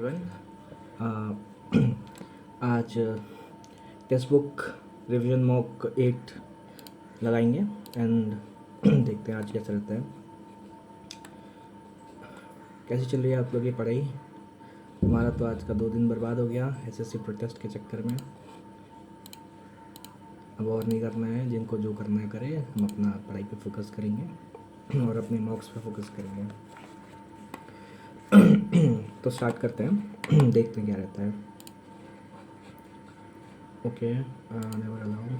Everyone. आज text book revision mock 8 लगाएंगे and देखते हैं आज कैसा रहता है। कैसी चल रही है आप लोग की पढ़ाई? हमारा तो आज का 2 दिन बर्बाद हो गया एसएससी प्रोटेस्ट के चक्कर में। अब और नहीं करना है, जिनको जो करना है करे। हम अपना पढ़ाई पे फोकस करेंगे और अपने मॉक्स पे फोकस करेंगे। तो स्टार्ट करते हैं, देखते हैं क्या रहता है। Okay, never allow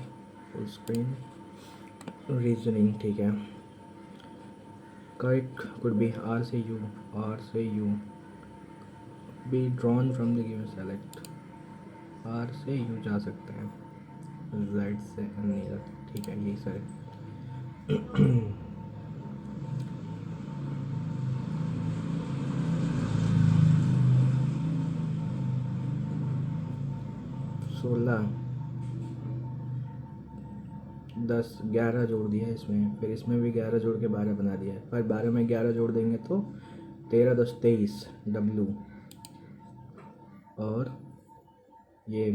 full screen reasoning, ठीक है। करेक्ट कुड बी आर से U be drawn from the given select. R से यू जा सकते हैं, जेड से नहीं जा सकते, ठीक है, यही सर। 16 10 11 जोड़ दिया इसमें, फिर इसमें भी 11 जोड़ के 12 बना दिया है। पर 12 में 11 जोड़ देंगे तो 13 10 23 डब्लू, और ये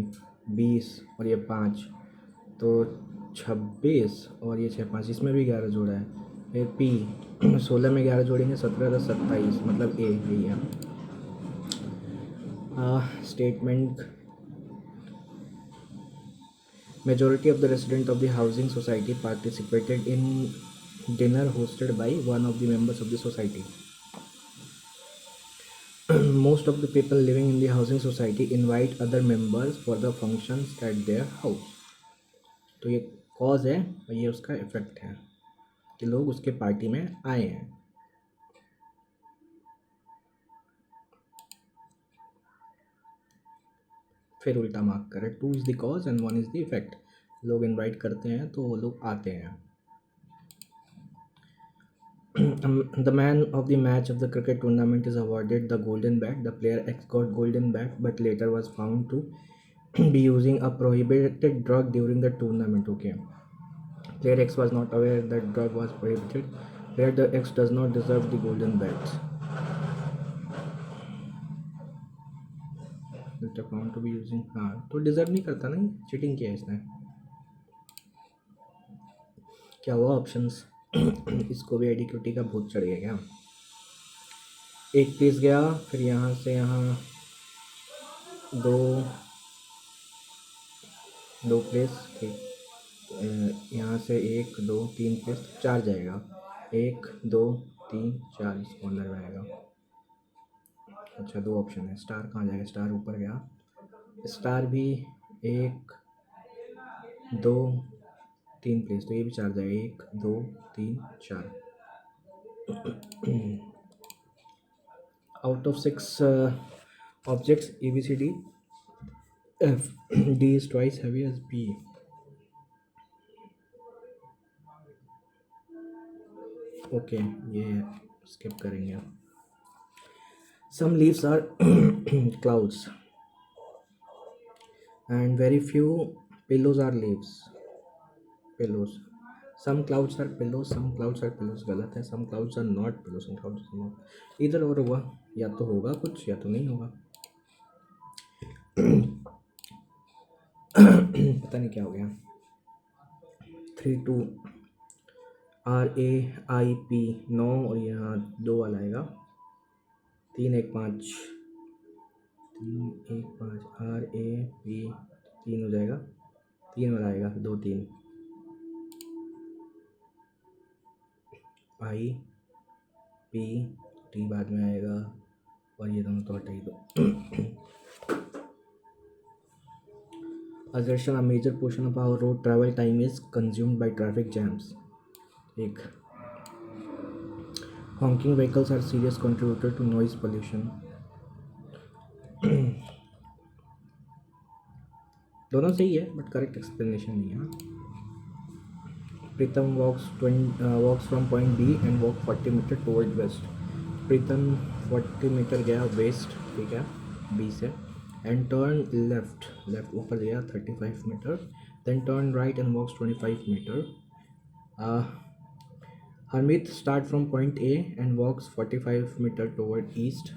20 और ये 5 तो 26, और ये 6 5 इसमें भी 11 जोड़ा है। फिर पी 16 में 11 जोड़ेंगे 17 10 27, मतलब ए यही है। Statement Majority of the residents of the housing society participated in dinner hosted by one of the members of the society. Most of the people living in the housing society invite other members for the functions at their house. तो ये cause है और ये उसका effect है कि लोग उसके पार्टी में आए हैं। फिर उल्टा मार्क करें, 2 is the cause and 1 is the effect. लोग इनवाइट करते हैं तो वो लोग आते हैं। The man of the match of the cricket tournament is awarded the golden bat. The player X got golden bat but later was found to be using a prohibited drug during the tournament. Okay. Player X was not aware that drug was prohibited. Player X does not deserve the golden bat. Later found to be using, हाँ तो deserve नहीं करता ना, cheating किया इसने। क्या हुआ options? इसको भी एडिक्यूटी का भूत चढ़ गया क्या? एक पीस गया, फिर यहाँ से यहाँ 2 प्लेस, ठीक। यहाँ से 1 2 3 प्लेस 4 जाएगा, 1 2 3 4 इसको अंदर में आएगा। अच्छा 2 ऑप्शन है। स्टार कहाँ जाएगा? स्टार ऊपर गया, स्टार भी 1 2 3 प्लेस, तो ये भी 4 जाएगा, 1 2 3 4। Out of 6 objects ABCD, F D is twice heavy as B. Okay, ये skip करेंगे। Some leaves are clouds and very few pillows are leaves. Pillows. Some clouds are pillows, some clouds are pillows, गलत है। Some clouds are not pillows, some clouds are not. इधर और हुआ, या तो होगा कुछ या तो नहीं होगा। पता नहीं क्या हो गया। 3 2 RAIP 9 और यहाँ 2 वाला आएगा। 3 1 5 3 1 5 RAP 3 हो जाएगा, 3 वाला आएगा, 2 3 IP बाद में आएगा, और ये दोनों तो हटा ही दो। Assertion: a major portion of our road travel time is consumed by traffic jams. एक honking vehicles are serious contributor to noise pollution. दोनों सही है बट करेक्ट एक्सप्लेनेशन नहीं है। Pritam walks from point B and walk 40 metre toward west. Pritam 40 metre गया west, ठीक है, B से, and turn left ऊपर गया 35 metre, then turn right and walks 25 metre. Harmeet start from point A and walks 45 metre toward east.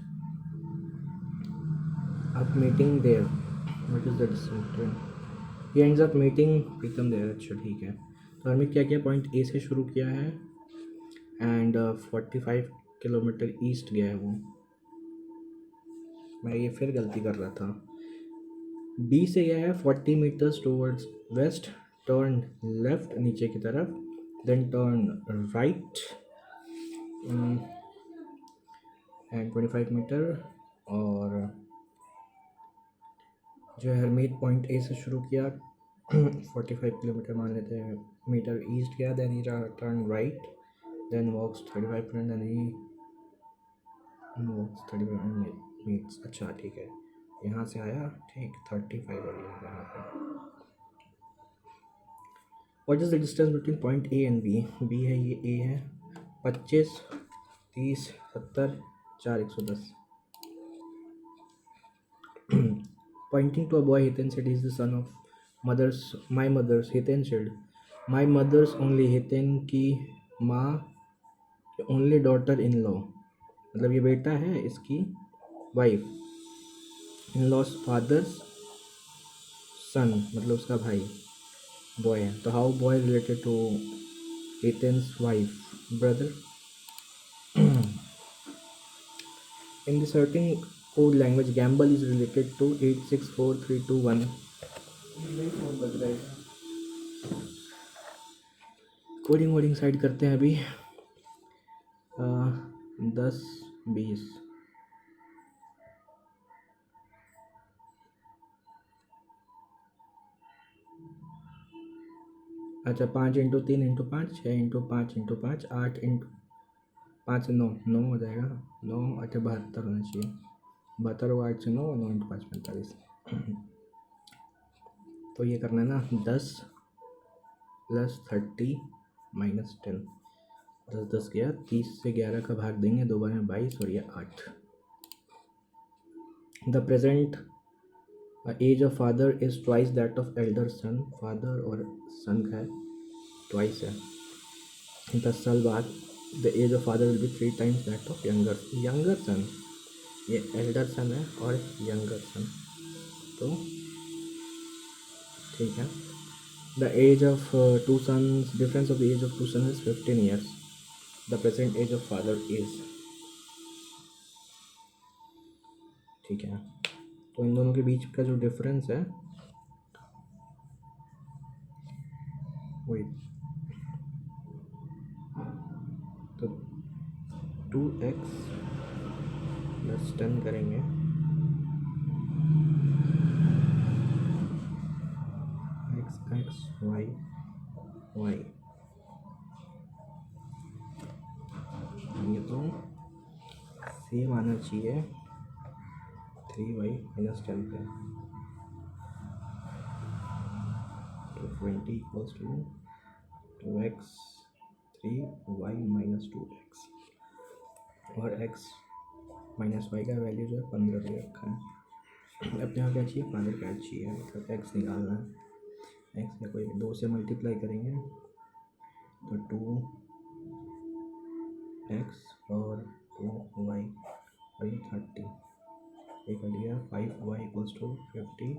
अब meeting there, what is the distance? He ends up meeting Pritam there. अच्छा ठीक है, तो हमने क्या किया, पॉइंट ए से शुरू किया है एंड 45 किलोमीटर ईस्ट गया है वो। मैं ये फिर गलती कर रहा था। बी से गया है 40 metres towards west, turn left नीचे की तरफ, then turn right and 25 metre, और जो है हरमीत पॉइंट ए से शुरू किया 45 किलोमीटर मान लेते हैं मीटर ईस्ट गया, then he turn right, then walks 35 minute, then he walks 35 minute meets. अच्छा ठीक है, यहाँ से आया ठीक 35 हो गया यहाँ पे। What is the distance between point A and B? B है ये, ए है, 25 30 70 4 110। Pointing to a boy, Hithan said, "He is the son of my mother's." Hithan said, "My mother's only." Hithan की माँ only daughter in law, मतलब ये बेटा है इसकी wife, in laws father's son मतलब उसका भाई, बॉय है। तो हाउ बॉय रिलेटेड टू हिथन्स wife brother? In the certain code language, gamble is related to 864321. Coding वोडिंग साइड करते हैं अभी। 10 20। अच्छा 5 × 3 × 5 6 × 5 × 5 8 इंटू 5 से 9 9 हो जाएगा। 9 अच्छा 72 होना चाहिए। 72 को 8 से 9 9 × 5 45। तो ये करना है ना 10 + 30 - 10। 10 10 गया, 30 से 11 का भाग देंगे 2 बार में 22 और ये 8। The present age of father is twice that of elder son. Father और सन का है ट्वाइस है। 10 साल बाद the age of father will be 3 times that of younger son. ये एल्डर सन है और यंगर सन, तो ठीक है। The age of two sons, difference of the age of two sons is 15 years। The present age of father is, ठीक है। तो इन दोनों के बीच का जो डिफरेंस है वही, तो 2x + 10 करेंगे, x y y, ये तो सेम आना चाहिए 3y - 10 पे। तो 20 = 2x 3y - 2x, और x - y का वैल्यू जो है 15 दे रखा है। अब यहाँ क्या चाहिए, फादर क्या चाहिए, मतलब x निकालना है। x या कोई 2 से मल्टीप्लाई करेंगे तो 2x और 2y और ये 30, एक कट गया 5y = 50,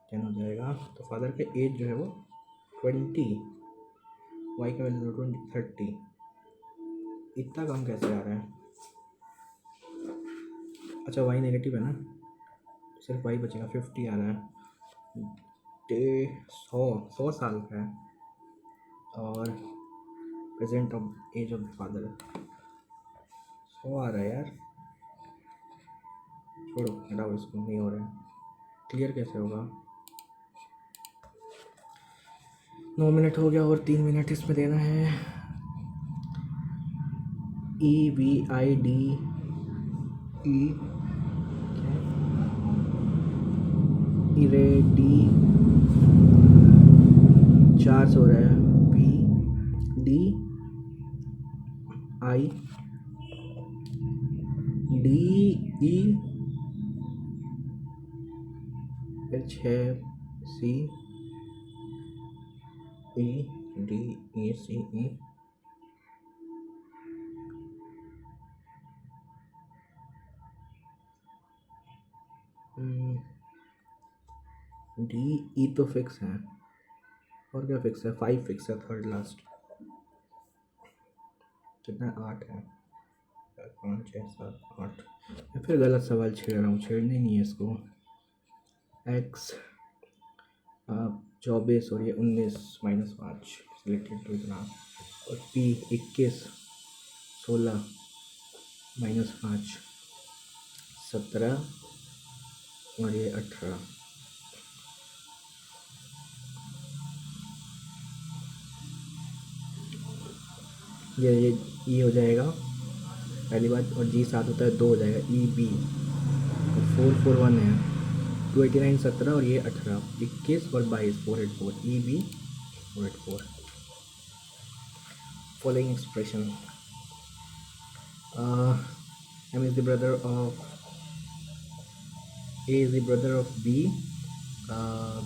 10 हो जाएगा। तो फादर का एज जो है वो 20, y का वैल्यू 30। इतना कम कैसे आ रहा है? अच्छा y नेगेटिव है ना, सिर्फ y बचेगा, 50 आ रहा है। 100 साल का है और present of age of father 100 आ रहा है यार। छोड़ो हटाओ इसको, नहीं हो रहा है। क्लियर कैसे होगा? 9 मिनट हो गया और 3 मिनट इसमें देना है। EVID E इरेडी 4 से हो रहा है। PDIDE फिर 6CEDECE डी ई तो फिक्स है, और क्या फिक्स है? 5 फिक्स है, थर्ड लास्ट। कितना? 8 है। 5 6 7 8। मैं फिर गलत सवाल छेड़ रहा हूँ, छेड़ने नहीं है इसको। एक्स 24 और ये 19 -5 सिलेक्टेड टू इतना, और पी 21 16 -5 17 और ये 18। ये ई हो जाएगा पहली बात, और जी 7 होता है 2 हो जाएगा, ई बी। 4 4 1 है, 289 17 और ये 18 21 और 22 484 E B 484। Following expression, M is the brother of A is the brother of B,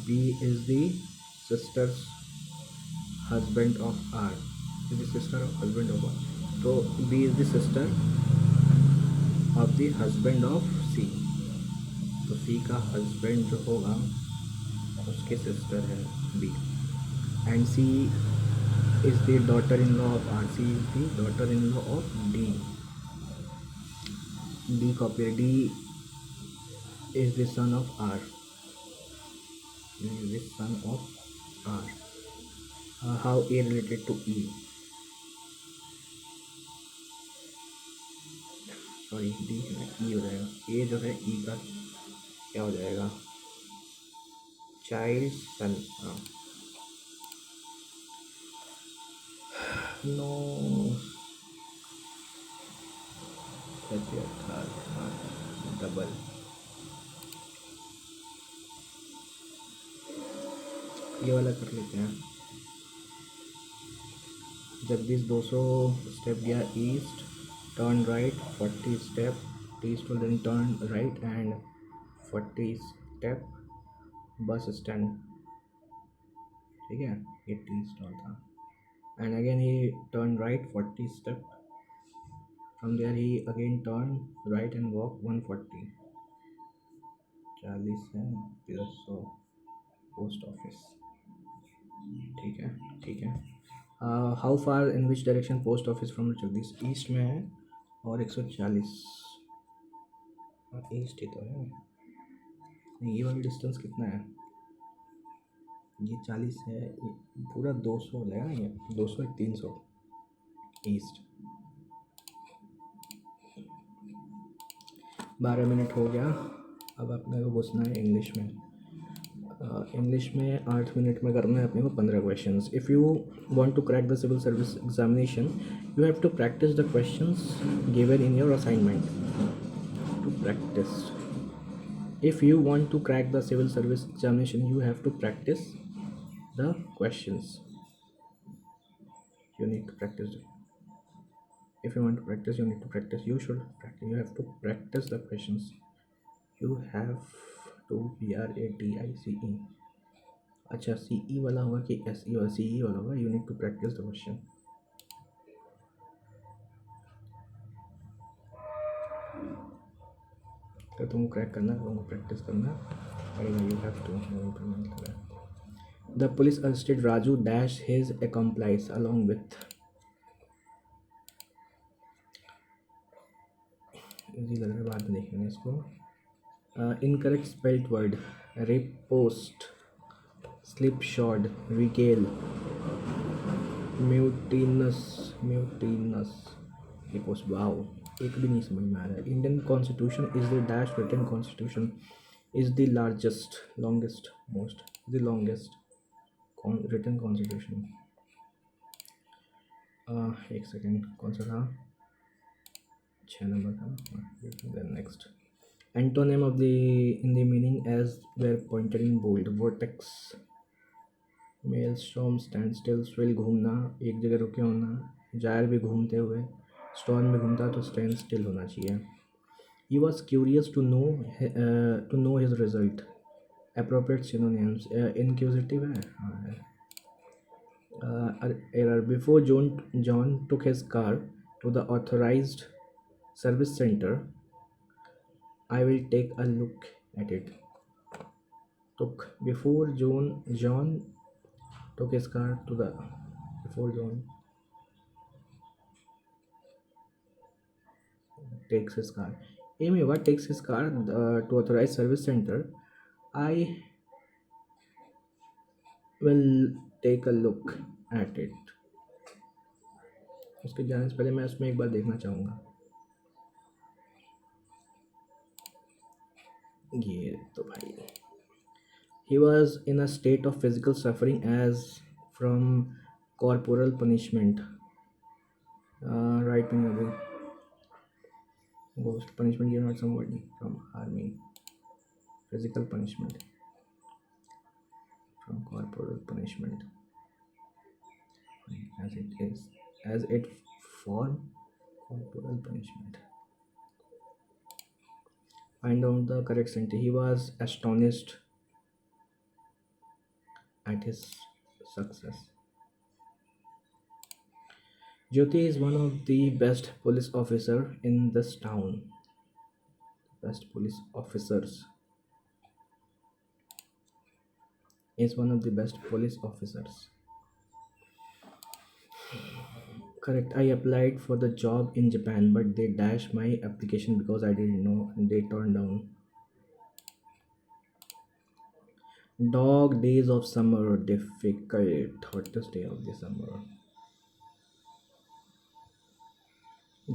B is the sister's husband of R, is the sister of husband of R, तो B is the sister of the husband of C, तो C का husband जो होगा उसके sister है B, and C is the daughter-in-law of R, C is the daughter-in-law of D, D copy, D is the son of R, D is the son of R. How A related to E? Sorry D है, ई हो जाएगा। ए जो है ई का क्या हो जाएगा? Child son. हाँ, नो डबल। ये वाला कर लेते हैं। जगदीश 200 स्टेप गया east, turn right 40 step tea stall, then turn right and 40 step bus stand. ठीक है, ये टी स्टॉल था। And again he turn right 40 step, from there he again turn right and walk 140। 40 है 1300 पोस्ट ऑफिस। ठीक है, ठीक है। How far in which direction post office from Jagdish? East में है और 140। ईस्ट ही तो है। नहीं, ये वाली डिस्टेंस कितना है? ये 40 है, ये पूरा 200 हो जाएगा। ये 200 300 ईस्ट। 12 मिनट हो गया। अब अपने को पूछना है इंग्लिश में। इंग्लिश में 8 मिनट में करना है अपने को 15 questions. If you want to crack the civil service examination, you have to practice the questions given in your assignment. To practise, if you want to crack the civil service examination, you have to practice the questions. You need to practice it. If you want to practice, you need to practice. You should practice. You have to practice the questions. You have to PRATICE. अच्छा, CE वाला होगा कि SE और CE वाला होगा? You need to practice the question. तो तुमको crack करना, तुमको प्रैक्टिस करना पड़ेगा। You have to. The police arrested Raju dash his accomplice along with. Easy लग रहा है, बाद में देखेंगे इसको। Incorrect spelled word, riposte, slipshod, regale, mutinous, riposte. Wow, एक भी नहीं समझ में आ रहा है। Indian constitution is the dash written constitution is the largest, longest, most, the longest written constitution. एक सेकेंड, कौन सा था? 6 नंबर था। Next, antonym of the in the meaning as were pointed in bold, vortex, maelstrom, stand still, swirl घूमना, एक जगह रुके होना, जायर भी घूमते हुए, स्टॉर्म में घूमता तो स्टैंड स्टिल होना चाहिए। He was curious to know his result, appropriate synonyms, inquisitive है, हाँ है। Error, before John took his car to the authorized service center, I will take a look at it. Before John took his car to the before John takes his car. Aim Yoga takes his car to authorized service center. I will take a look at it. उसके जाने से पहले मैं उसमें एक बार देखना चाहूँगा. ये तो भाई. He was in a state of physical suffering as from corporal punishment. Right wing away. Ghost punishment given to somebody from army. Physical punishment from corporal punishment. As it form corporal punishment. Find out the correct sentence. He was astonished at his success. Jyoti is one of the best police officer in this town. Best police officers. Is one of the best police officers. Correct. I applied for the job in Japan, but they dashed my application because I didn't know. They turned down. Dog days of summer difficult. Hottest day of the summer.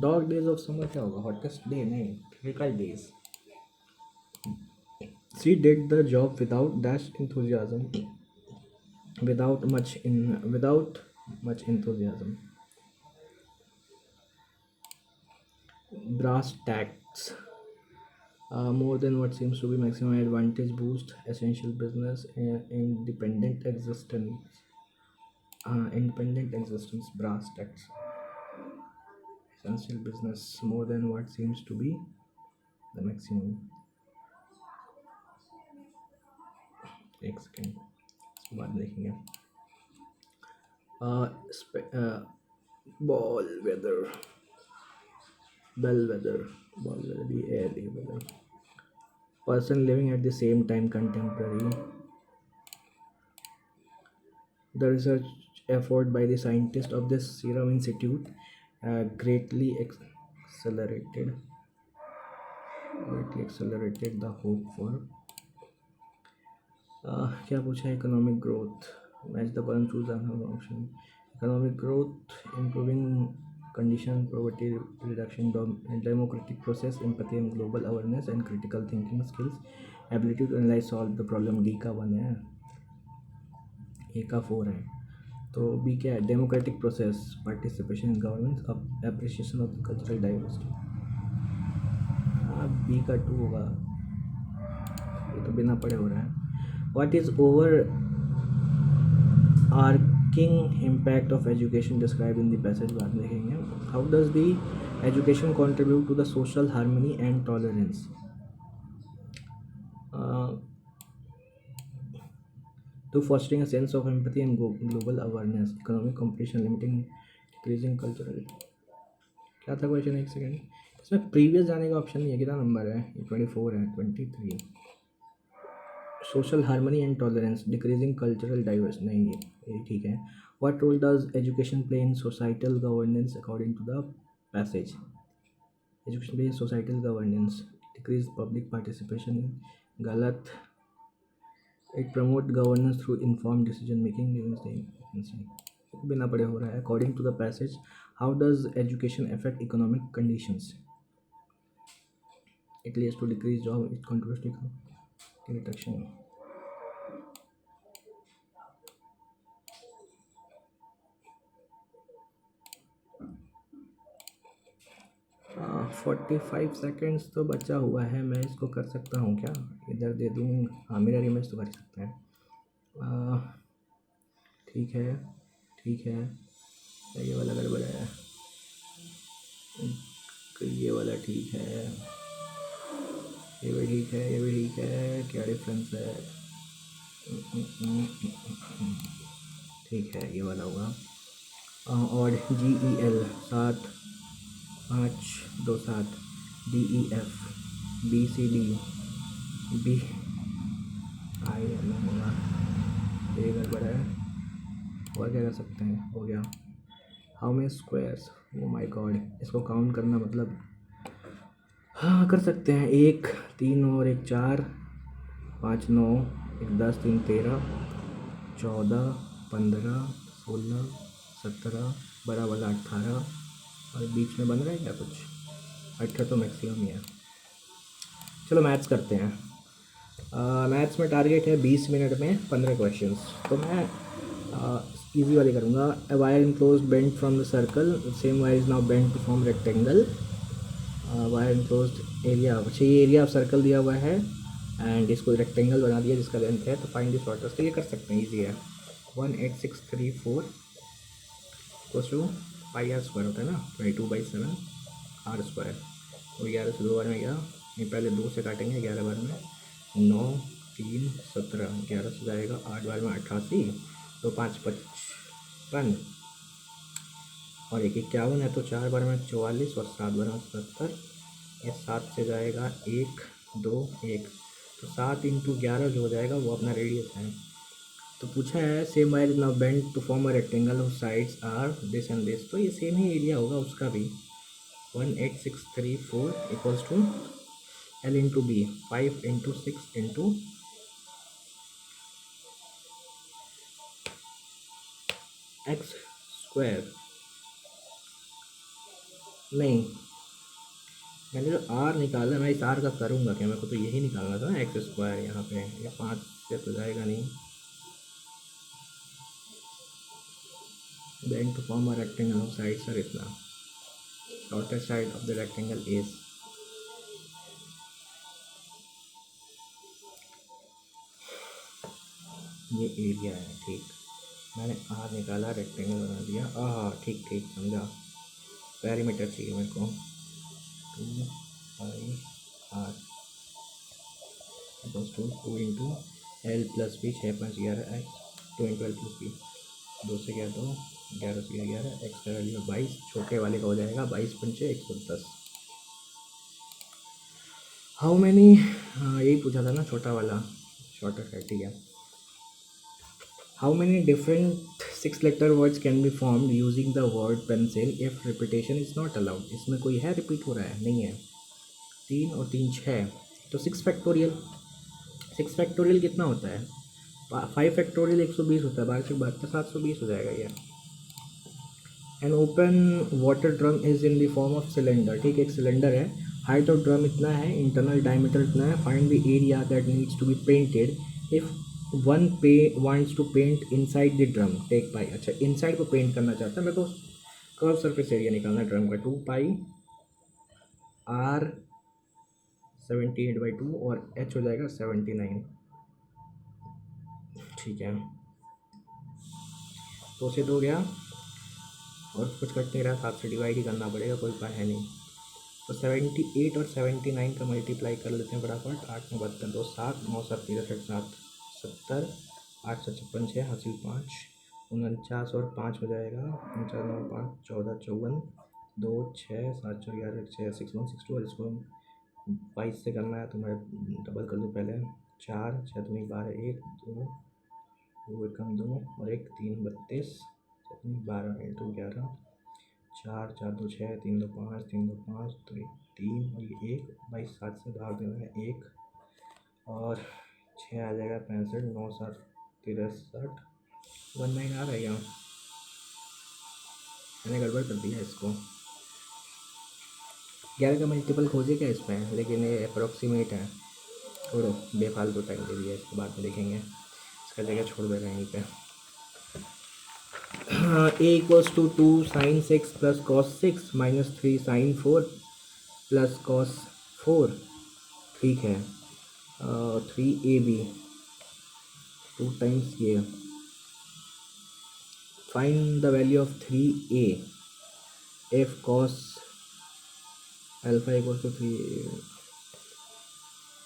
Dog days of summer क्या होगा? Hottest day नहीं. Difficult days. She did the job without dash enthusiasm. Without much enthusiasm. Brass tacks. More than what seems to be maximum advantage boost essential business independent existence. Independent existence. Brass tacks. Essential business more than what seems to be the maximum. एक second इसके बाद देखेंगे. Bellwether. The weather. Person living at the same time contemporary. The research effort by the scientists of the Serum Institute greatly accelerated the hope for. क्या पूछा? Economic growth. Match the column, choose option. Economic growth, improving condition, poverty reduction, democratic process, empathy and global awareness, and critical thinking skills, ability to analyze, solve the problem. D का 1 है, A का 4 है, तो B क्या है? Democratic process, participation in government, appreciation of cultural diversity. हाँ, B का 2 होगा, ये तो बिना पढ़े हो रहा है. What is over arcing impact of education described in the passage? बाद में देखेंगे. How does the education contribute to the social harmony and tolerance? To fostering a sense of empathy and global awareness, economic competition, limiting decreasing cultural. क्या था question? एक second. इसमें previous जाने का option नहीं है. कितना नंबर है? 24 है. 23. Social harmony and tolerance, decreasing cultural diverse नहीं, ये ठीक है. What role does education play in societal governance according to the passage? Education play in societal governance, decrease public participation, गलत. It promote governance through inform decision making. बिना पढ़े हो रहा है. According to the passage, how does education affect economic conditions? It leads to decrease job, it contributes to reduction. 45 seconds तो बचा हुआ है. मैं इसको कर सकता हूँ क्या? इधर दे दूँ? हाँ, मेरा इमेज तो कर सकते हैं. ठीक है, ठीक है. ये वाला गड़बड़ है, ये वाला ठीक है, ये भी ठीक है, ये भी ठीक है. क्या डिफरेंस है? ठीक है, ये वाला होगा. और GEL 7 5 2 7, DEF BCD B I होगा, ये गड़बड़ है। और क्या कर सकते हैं, हो गया। How many squares, oh my God, इसको काउंट करना मतलब, हाँ कर सकते हैं। एक 3 और एक 4, 5 9, एक 10, 3 13, 14 15 16 17, बड़ा वाला 18, और बीच में बन रहा है क्या कुछ, 18 तो मैक्सिमम ही है। चलो मैथ्स करते हैं। मैथ्स में टारगेट है 20 मिनट में 15 क्वेश्चंस। तो मैं इजी वाली करूँगा। A wire enclose bent from the circle, same wire is now bent to form rectangle. Wire enclose area, अच्छा ये एरिया ऑफ सर्कल दिया हुआ है एंड इसको रेक्टेंगल बना दिया जिसका लेंथ है, तो फाइंड द शॉर्टेस्ट। तो ये कर सकते हैं, ईजी है। 18634 टू पाई आर स्क्वायर होता है ना, 22/7 आर स्क्वायर। और 11 से 2 बार में गया, ये पहले 2 से काटेंगे, 11 बार में 9 3 17, 11 से जाएगा 8 बार में 88, तो 5 55, और एक 51 है तो 4 बार में 44, और 7 बार में 70। ये 7 से जाएगा 1 2 1, तो 7 इंटू 11 जो हो जाएगा वो अपना रेडियस है। तो पूछा है same wire is now bent to form a rectangle of sides are this and this, तो ये सेम ही एरिया होगा उसका भी। 18634 equals to L into B, 5 into 6 into x square. नहीं, मैंने जो आर निकाला, मैं इस आर का करूँगा क्या, मेरे को तो यही निकालना था ना एक्स स्क्वायर। यहाँ पे ये 5 से तो जाएगा नहीं। Bent to form a rectangle of side sir, इतना shortest side of the rectangle is, ये एरिया है। ठीक, मैंने आर निकाला, रेक्टेंगल बना दिया। हाँ ठीक ठीक समझा। पैरीमीटर चाहिए मेरे को, 2 pi r equals to 2 into l plus b, 6 5 11 x, 2 into l plus b, 2 से गया 2, 11 से गया 11, एक्स का वैल्यू 22, छोटे वाले का हो जाएगा 22 पंचे 110। हाउ मैनी, हाँ यही पूछा था ना छोटा वाला, शॉर्टर है, ठीक है। How many different 6 letter words can be formed using the word pencil if repetition is not allowed. इसमें कोई है रिपीट हो रहा है, नहीं है। 3 और 3 6, तो 6 फैक्टोरियल। 6 फैक्टोरियल कितना होता है, 5 फैक्टोरियल 120 होता है, 12 से 72 720 हो जाएगा ये। An open water drum is in the form of cylinder, ठीक है, एक सिलेंडर है, हाइट ऑफ ड्रम इतना है, इंटरनल डायमीटर इतना है, find the area that needs to be painted if one pay wants to paint inside the drum, take pi. अच्छा inside को पेंट करना चाहता है, मेरे को कर्व सरफेस एरिया निकालना है ड्रम का, 2 पाई आर 78/2 और एच हो जाएगा 79, ठीक है। तो से 2 गया और कुछ कट नहीं रहा, 7 से डिवाइड ही करना पड़ेगा, कोई उपाय है नहीं। तो 78 और 79 का मल्टीप्लाई कर लेते हैं फटाफट, 8 में 72, 2 7, 9 7 63 7 70, 8 7 56 6 हासिल 5, 49 और 5 हो जाएगा, 49 9 5 14 54, 2 6 7 4 11 6 6 1 6 2, और इसको 22 से करना है तो मैं डबल कर दूँ पहले, 4 6 दूनी 12, 1 2 2 एकम 2 और 1 3 32, 12 इंटू 11, 4 4 2 6 3 2 5 3 2 5, तो 3 और ये 1, 22 7 से भाग देना है 1, और 6 आ जाएगा 65, 9 7 63, 19 आ रहा है यहाँ, मैंने गड़बड़ कर दिया इसको। 11 का मल्टीपल खोजे क्या इसमें, लेकिन ये अप्रोक्सीमेट है, छोड़ो बेफालतू टाइम दे दिया, इसके बाद में देखेंगे, इसका जगह छोड़ देगा यहीं पे। A equals to 2 sine 6 plus cos 6 minus 3 sine 4 plus cos 4, ठीक है। 3ab 2 टाइम्स ये, find the value of 3a if cos alpha equals to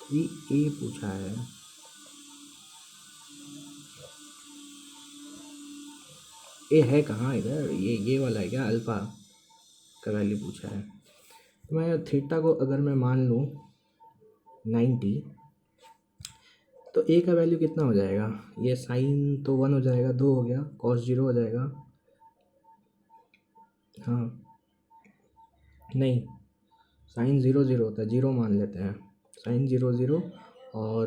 3a पूछा है। ए है कहाँ इधर, ये वाला है क्या, अल्फ़ा का वैल्यू पूछा है। तो मैं थीटा को अगर मैं मान लूँ 90, तो ए का वैल्यू कितना हो जाएगा, ये साइन तो 1 हो जाएगा, 2 हो गया, कॉस 0 हो जाएगा, हाँ नहीं, साइन 0 0 होता है, 0 मान लेते हैं, साइन 0 0 और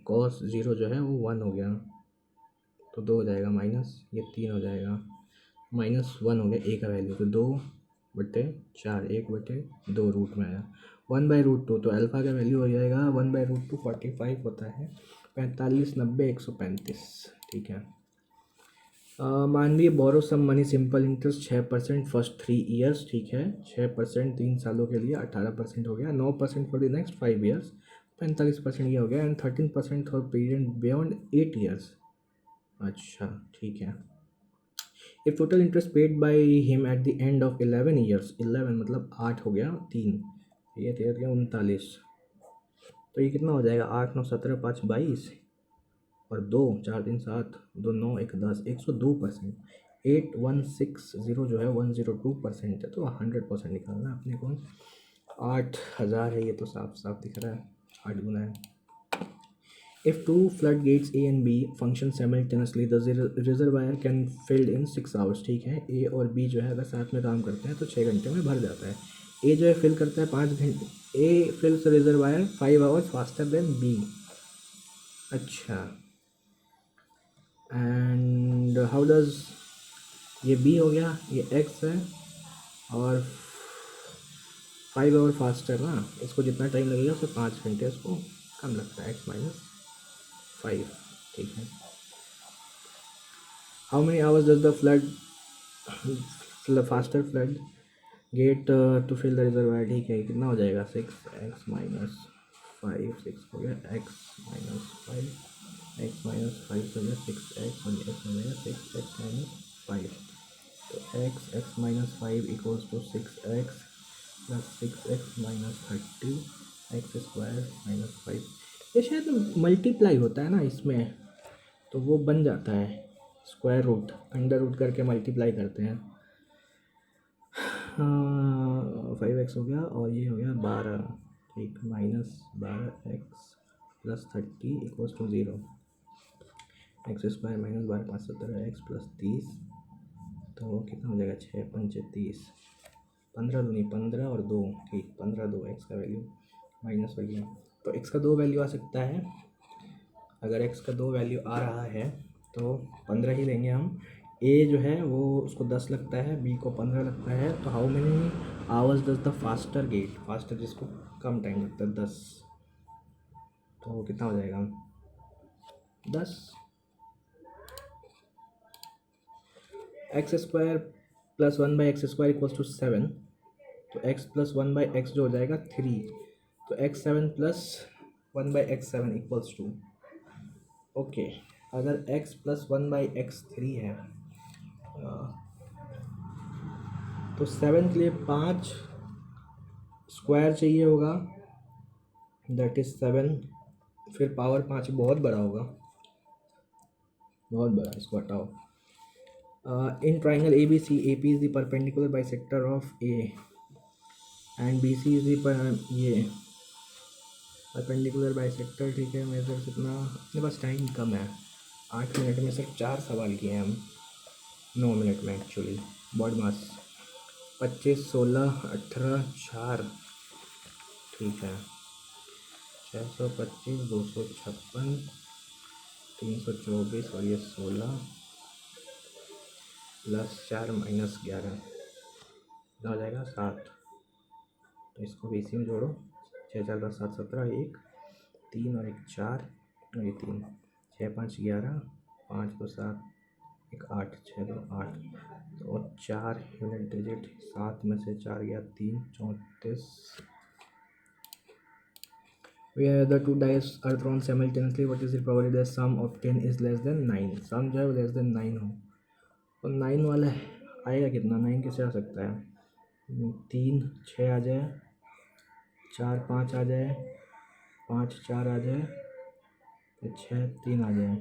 कॉस 0 जो है वो 1 हो गया, तो 2 हो जाएगा माइनस, ये 3 हो जाएगा, -1 हो गया ए का वैल्यू, तो 2/4, 1/2 रूट में आया, 1/√2, तो अल्फ़ा का वैल्यू हो जाएगा 1/√2 45 होता है, 45 90 135, ठीक है। मानवीय borrow some money simple interest 6% first 3 years, ठीक है, 6% 3 सालों के लिए, 18% हो गया, 9% फॉर द नेक्स्ट 5 ईयर्स, 45% ये हो गया, and 13% for period beyond 8 years. अच्छा ठीक है। If total interest paid by him at the end of 11 years, 11 मतलब 8 हो गया, 3 ये 39, तो ये कितना हो जाएगा, 8 9 17 5 22 और 2 4 3 7 2 9 1 10, 102%, 8160 जो है 102% है, तो 100% निकालना है अपने को, 8000 है, ये तो साफ साफ दिख रहा है, 8 गुना है। If two floodgates A and B function simultaneously, the reservoir can filled in 6 hours, ठीक है, A और B जो है अगर साथ में काम करते हैं तो 6 घंटे में भर जाता है। A जो है फिल करता है 5 घंटे, A fills the reservoir 5 hours faster than B। अच्छा, एंड हाउ डज, ये B हो गया, ये X है, और 5 आवर फास्टर ना, इसको जितना टाइम लगेगा उससे 5 घंटे इसको कम लगता है, X-5, ठीक है। How many hours does the faster flood gate to fill the reservoir, ठीक है, कितना हो जाएगा, 6x-5, 6 हो गया, x-5, x-5 हो गया 6x, और x हो गया 6x-5, तो x-5 equals to 6x plus 6x-30 x² - 5, ये शायद मल्टीप्लाई होता है ना इसमें, तो वो बन जाता है स्क्वायर रूट, अंडर रूट करके मल्टीप्लाई करते हैं। 5x हो गया, और ये हो गया 12, ठीक, -12x plus 30 equals to 0, x² - 12 5 17 x plus 30, तो कितना हो जाएगा, 6 5 30, 15 दूनी 15 और 2, ठीक, 15 2 x का वैल्यू माइनस हो गया, तो x का 2 वैल्यू आ सकता है, अगर x का 2 वैल्यू आ रहा है तो 15 ही लेंगे हम। a जो है वो उसको 10 लगता है, b को 15 लगता है, तो how many hours does the faster gate, faster जिसको कम टाइम लगता है 10, तो कितना हो जाएगा 10, x² plus 1/x² equals to 7, तो x प्लस 1/x जो हो जाएगा 3, तो x7 plus 1/x7 equals to, okay, अगर x प्लस 1/x3 है, तो 7 के लिए 5 स्क्वायर चाहिए होगा, दैट इज़ 7, फिर पावर 5 बहुत बड़ा होगा, बहुत बड़ा, इसको हटाओ। In triangle A B C, A P is the perpendicular bisector of A and B C is the ये परपेंडिकुलर बाइसेक्टर, ठीक है। मेजर कितना, अपने पास टाइम कम है, 8 मिनट में सिर्फ 4 सवाल किए हैं हम, 9 मिनट में एक्चुअली। बॉडी मास 25 16 18 4, ठीक है, 625 256 324 और ये 16 प्लस 4 माइनस 11 कितना हो जाएगा 7, तो इसको भी इसी में जोड़ो, 6 4 10 7 17, 1 3 और 1 4 और ये 3, 6 5 11 5 2 7 1 8 6 2 8, तो 4 यूनिट डिजिट, 7 में से 4 गया 3 34, where the two dice are thrown simultaneously, what is the probability that sum obtained is less than 9, सम जो है लेस देन 9 हो, तो 9 वाला आएगा कितना, 9 कैसे आ सकता है, 3 6 आ जाए, 4 5 आ जाए, 5 4 आ जाए, तो 6 3 आ जाए,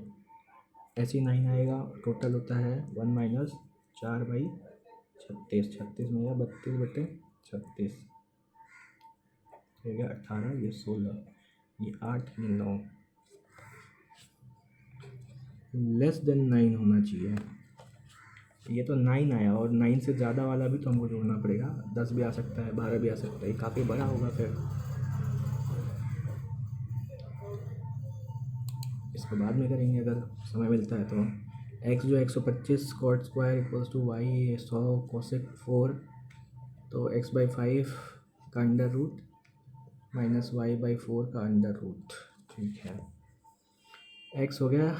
ऐसे 9 आएगा, टोटल होता है 1 माइनस 4/36, 36 में 32/36, हो गया 18, ये 16, ये 8, ये 9, लेस देन 9 होना चाहिए। ये तो 9 आया, और 9 से ज़्यादा वाला भी तो हमको जोड़ना पड़ेगा। 10 भी आ सकता है, 12 भी आ सकता है, काफ़ी बड़ा होगा फिर। इसको बाद में करेंगे अगर समय मिलता है तो। एक्स जो 125 cot square equals to y 100 cosec 4, तो एक्स बाई 5 का under root minus y by 4 का अंडर रूट। ठीक है, एक्स हो गया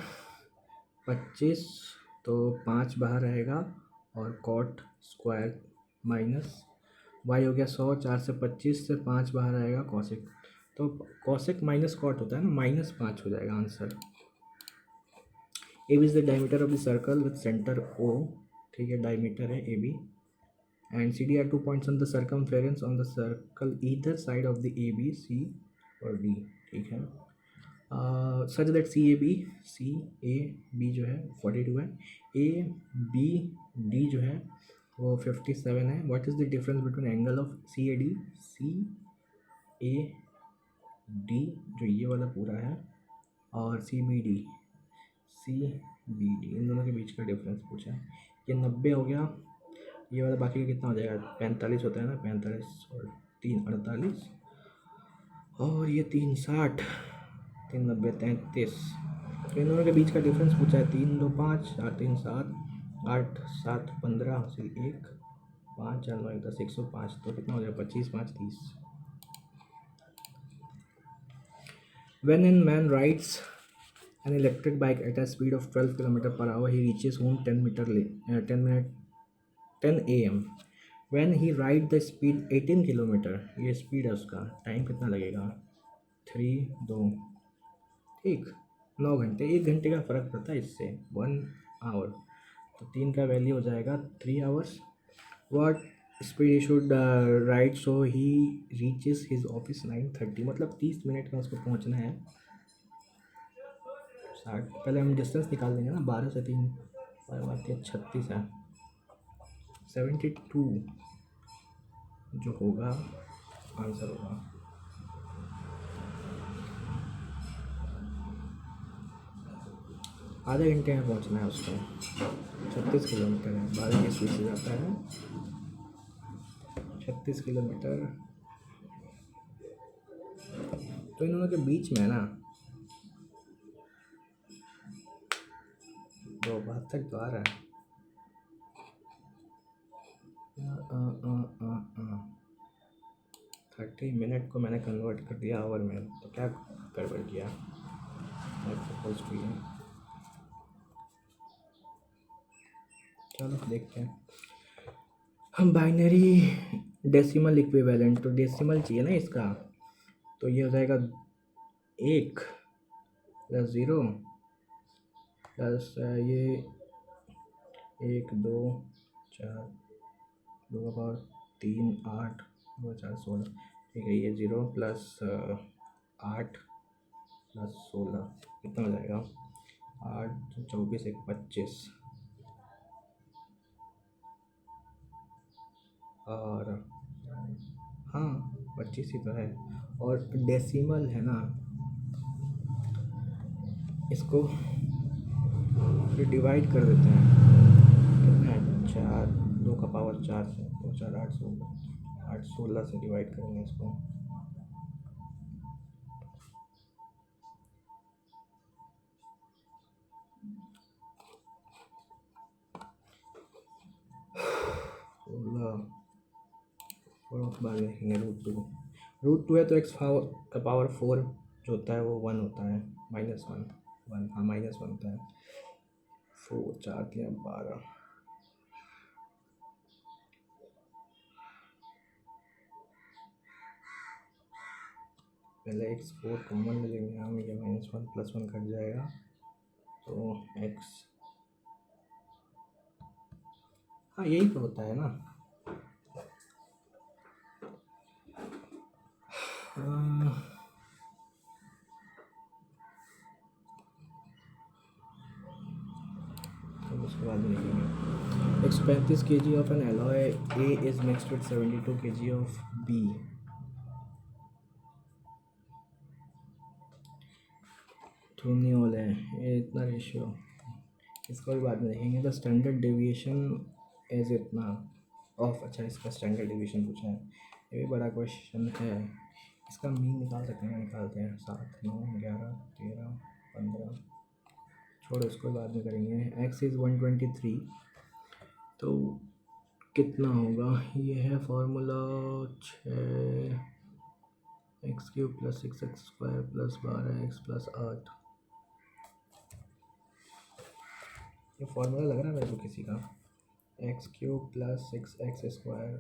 25, तो 5 बाहर रहेगा, और कॉट स्क्वायर माइनस वाई हो गया 100, 4 से 25 से 5 बाहर आएगा कॉसेक, तो कॉसेक माइनस कॉट होता है ना, -5 हो जाएगा answer. A B is the diameter of the circle with centre O. ठीक है, डायमीटर है A B, and C D are 2 points on the circumference on the circle either side of the A B C और D. ठीक है, such that C A B जो है 42 है, A B D जो है वो 57 है। What is the difference between angle of C A D जो ये वाला पूरा है, और सी बी डी इन दोनों के बीच का डिफरेंस पूछा है। ये 90 हो गया, ये वाला बाकी का कितना हो जाएगा, 45 होता है ना, 45 और 3 48, और ये 3 60, 3 90 33। तो इन दोनों के बीच का डिफरेंस पूछा है। 3 2 5, 4 3 7, 8 7 15 से 1 5 4 9 10 105, तो कितना हो जाएगा 25 5 30। When a man rides an electric bike at a speed of 12 km per hour, he reaches home 10 a.m. When he ride the speed 18 km, ये स्पीड है उसका, टाइम कितना लगेगा, 3 2 1 9 घंटे, 1 घंटे का फ़र्क पड़ता है इससे, 1 आवर, तो 3 का वैल्यू हो जाएगा 3 hours. What speed he should ride so he reaches his office 9:30, मतलब 30 मिनट में उसको पहुंचना है। 60, पहले हम डिस्टेंस निकाल देंगे ना, 12 से 3 36 है, 72 जो होगा आंसर होगा। आधे घंटे में पहुंचना है उसको, 36 किलोमीटर है, 12 की स्पीड से जाता है, 36 किलोमीटर। तो इन दोनों के बीच में है ना, 72 तो आ रहा है, 30 मिनट को मैंने कन्वर्ट कर दिया आवर में, तो क्या गड़बड़ किया। चलो देखते हैं हम, बाइनरी डेसिमल इक्विवेलेंट, तो डेसिमल चाहिए ना इसका, तो ये हो जाएगा 1 + 0 प्लस ये 1 2 4 2 का पावर 3 8 2 4 16। ठीक है, ये 0 प्लस 8 प्लस 16 कितना हो जाएगा, 8 24 1 25, और हाँ 25 ही तो है, और डेसिमल है ना, इसको फिर डिवाइड कर देते हैं, कितना है 4, 2 का पावर 4 से 2 4 8 16, 8 16 से डिवाइड करेंगे इसको, बाद में लिखेंगे √2 है, तो x का पावर 4 जो होता है वो 1 होता है, -1 1, हाँ -1 होता है। 4 4 3 12, पहले x4 कॉमन ले लेंगे हम, ये -1 + 1 कट जाएगा, तो x, हाँ यही तो होता है ना। तो उसके बाद लिखेंगे 135 kg of an alloy A is mixed with 72 kg of B. थ्रोनियोल है ये, इतना रेशियो इसको भी बाद में देखेंगे। द स्टैंडर्ड डेविएशन एज इतना ऑफ, अच्छा इसका स्टैंडर्ड डेविएशन पूछा है, ये भी बड़ा क्वेश्चन है। इसका मीन निकाल सकते हैं, निकालते हैं। 7, 9, 11, 13, 15, छोड़ो इसको बाद में करेंगे। x इज़ 123, तो कितना होगा? ये है फॉर्मूला 6 x³ + 6x² + 12x + 8। ये फॉर्मूला लग रहा है मेरे को किसी का। x³ + 6x²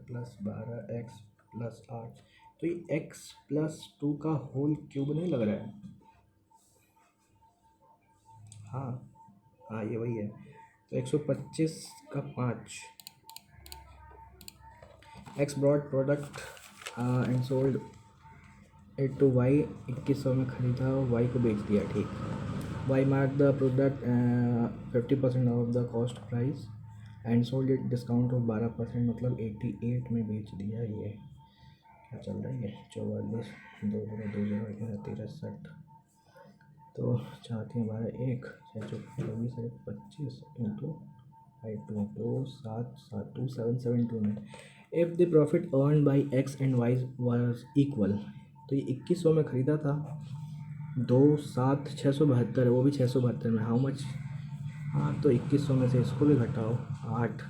+ 12x + 8, तो ये x + 2 का होल क्यूब नहीं लग रहा है? हाँ ये वही है। तो 125 का 5। x bought product and sold it to y, 2100 में खरीदा, y को बेच दिया, ठीक। y mark the product 50% of the cost price and sold it discount of 12%, मतलब 88 में बेच दिया। ये क्या चल रहा है? 44, 20, तो 4, 3, 12, 1, 6, 24, 25 इंटू 272 में। If the profit earn by x and y was equal, तो ये 2100 में ख़रीदा था, 672 है, वो भी 672 में। How much? हाँ, तो 2100 में से इसको भी घटाओ, 8,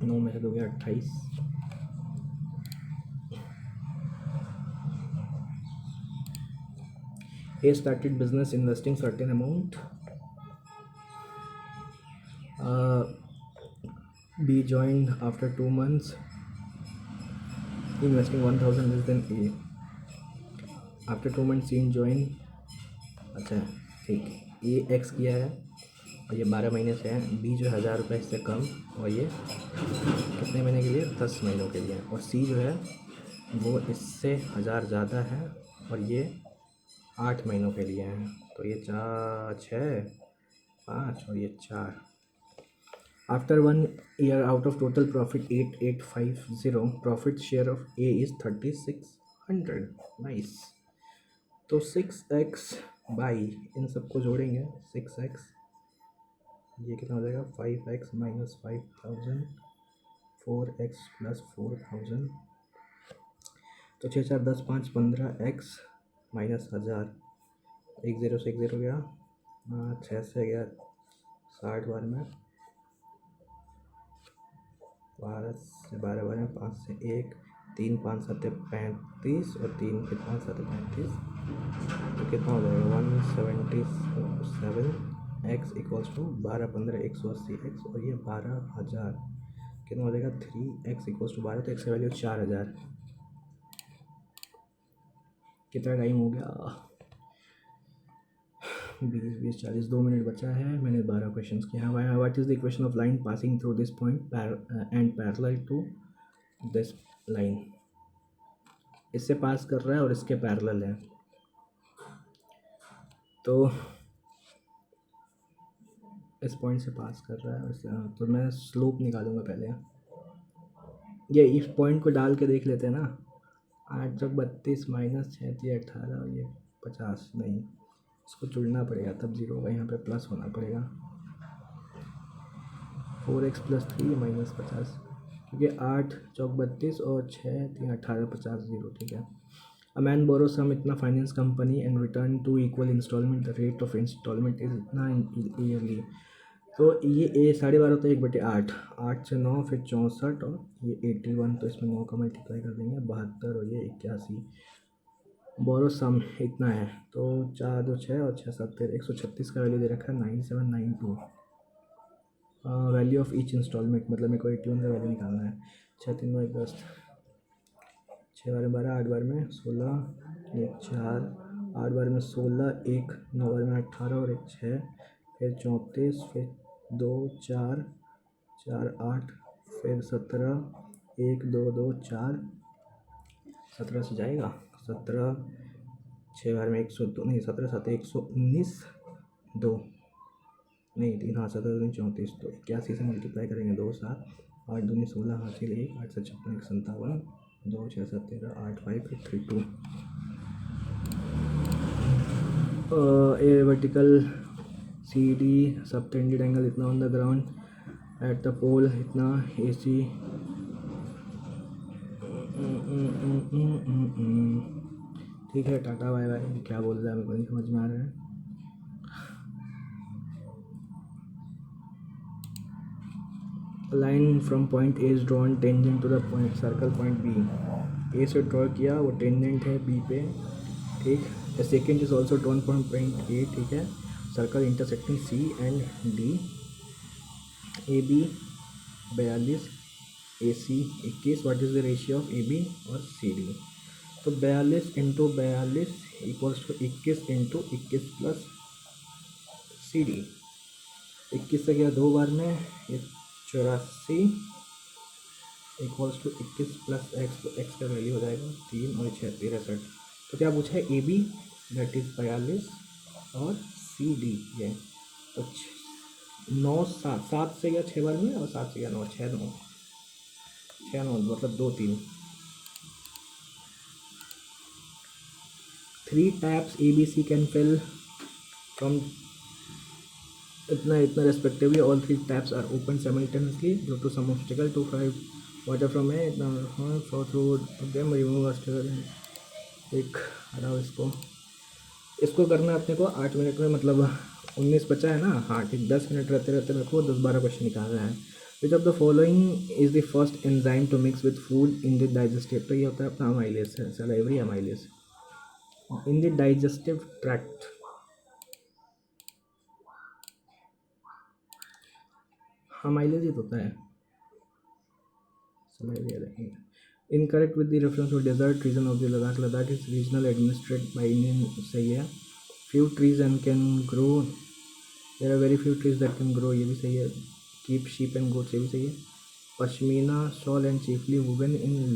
9 में से दोगे 28। He started business investing certain amount. B joined after 2 months, investing 1000 less than A. After 2 months C join, अच्छा ठीक, ये X किया है और ये 12 महीने से है। B जो है 1000 रुपये इससे कम, और ये कितने महीने के लिए? 10 महीनों के लिए। और C जो है वो इससे 1000 ज़्यादा है और ये 8 महीनों के लिए है। तो ये 4, 6, 5 और ये 4। After 1 year, out of total profit 8850, profit share of A is 3600. Nice. तो 6x बाई इन सबको जोड़ेंगे, 6x, ये कितना हो जाएगा? 5x - 5000, 4x + 4000, तो 6, 4, 10, 5, 15x - 1000, 1 0 से 1 0 गया, 6 से गया 60 बार में, 12 से 12 बार में, 5 से 1, 3, 5, 7, 35 और 3 के 5, 7, 35, तो कितना हो जाएगा? 177 x = 12, 15, 180x, और ये 12000 कितना हो जाएगा? 3x = 12, तो x की वैल्यू 4000। कितना टाइम हो गया? 20, 40, 2 मिनट बचा है। मैंने 12 क्वेश्चन किए हैं। What is the equation of line passing through this point and parallel to this line? इससे पास कर रहा है और इसके पैरेलल है, तो इस पॉइंट से पास कर रहा है, तो मैं स्लोप निकालूंगा पहले। ये इस पॉइंट को डाल के देख लेते हैं ना। 8 × 32 - 6 × 18 और ये 50, नहीं, इसको जुड़ना पड़ेगा तब 0 होगा, यहाँ पे प्लस होना पड़ेगा। 4x + 3 - 50, क्योंकि 8 × 32 और 6, 3, 18, 50, 0, ठीक है। अ मैन बोरो सम इतना finance company and return 2 equal instalment, the rate of instalment is इतना ईयरली। तो ये 12.5 होता है 1/8, 8 से 9, फिर 64 और ये 81, तो इसमें 9 का मल्टीप्लाई कर देंगे, 72 और ये 81। बोरो सम इतना है, तो 4, 2, 6 और 6, 7, 13, 136 का वैल्यू दे रखा है, 9792। वैल्यू ऑफ ईच इंस्टॉलमेंट, मतलब मेरे को 81 का वैल्यू निकालना है। 6, 3, 9, 10, 6 बार में 12, 8 बार में 16, 1, 4, 8 बार में 16, 1, 9 बार में 18 और 1, 6, फिर 34, फिर 2, 4, 4, 8, फिर 17, 1, 2, 2, 4, 17 से जाएगा, 17, 6 बार में 102, नहीं 17, 7, 119, 2, नहीं 3, हाँ 17, 2, 34, तो 81 से मल्टीप्लाई करेंगे, 2, 7, 8, 2, 16, हासिल 1, 8 से 56, 57, 2, 6, 7, 13, 8, 5, फिर 3, 2। ए वर्टिकल CD subtended angle इतना on the ground, at the pole इतना, AC ठीक है, टाटा बाय बाय। क्या बोल रहा है मेरे को नहीं समझ में आ रहा है। A line from point A is drawn tangent to the point circle point B. A से ड्रॉ किया, वो टेंजेंट है B पे, ठीक। A secant is also drawn from point A, ठीक है, circle intersecting C and D। AB 42, AC 21। What is the ratio of AB और CD? तो 42 into 42 equals to 21 into 21 plus CD। 21 से गया 2 बार में, ये 84 इक्वल्स टू 21 प्लस एक्स, तो एक्स का वैल्यू हो जाएगा 3 और 6 63। तो क्या पूछा है? AB दैट इज़ 42 और CD ये, तो 9 7 7 से गया 6 बार में, और 7 से गया 9, 6 9 6 9 मतलब 2 3। 3 taps ABC can fill from इतना इतना respectively. All 3 taps are open simultaneously due to some obstacle to fly water from a flow through them, remove obstacle। एक हटाओ इसको करना है अपने को 8 मिनट में, मतलब 19 बचा है ना। हाँ ठीक, 10 मिनट रहते रहते मेरे को 10-12 क्वेश्चन निकालना है। Which of the following is the first enzyme to mix with food in the digestive? तो ये होता है अपना amylase, salivary amylase in the digestive tract. Amylase ही तो होता है, salivary. Incorrect with the reference to desert region of the Ladakh. Ladakh is regional administrated by Indian, सही है। Few trees and can grow, there are very few trees that can grow, ये भी सही है। कीप शीप एंड गोट्स, ये भी सही है। Pashmina shawl and chiefly woven in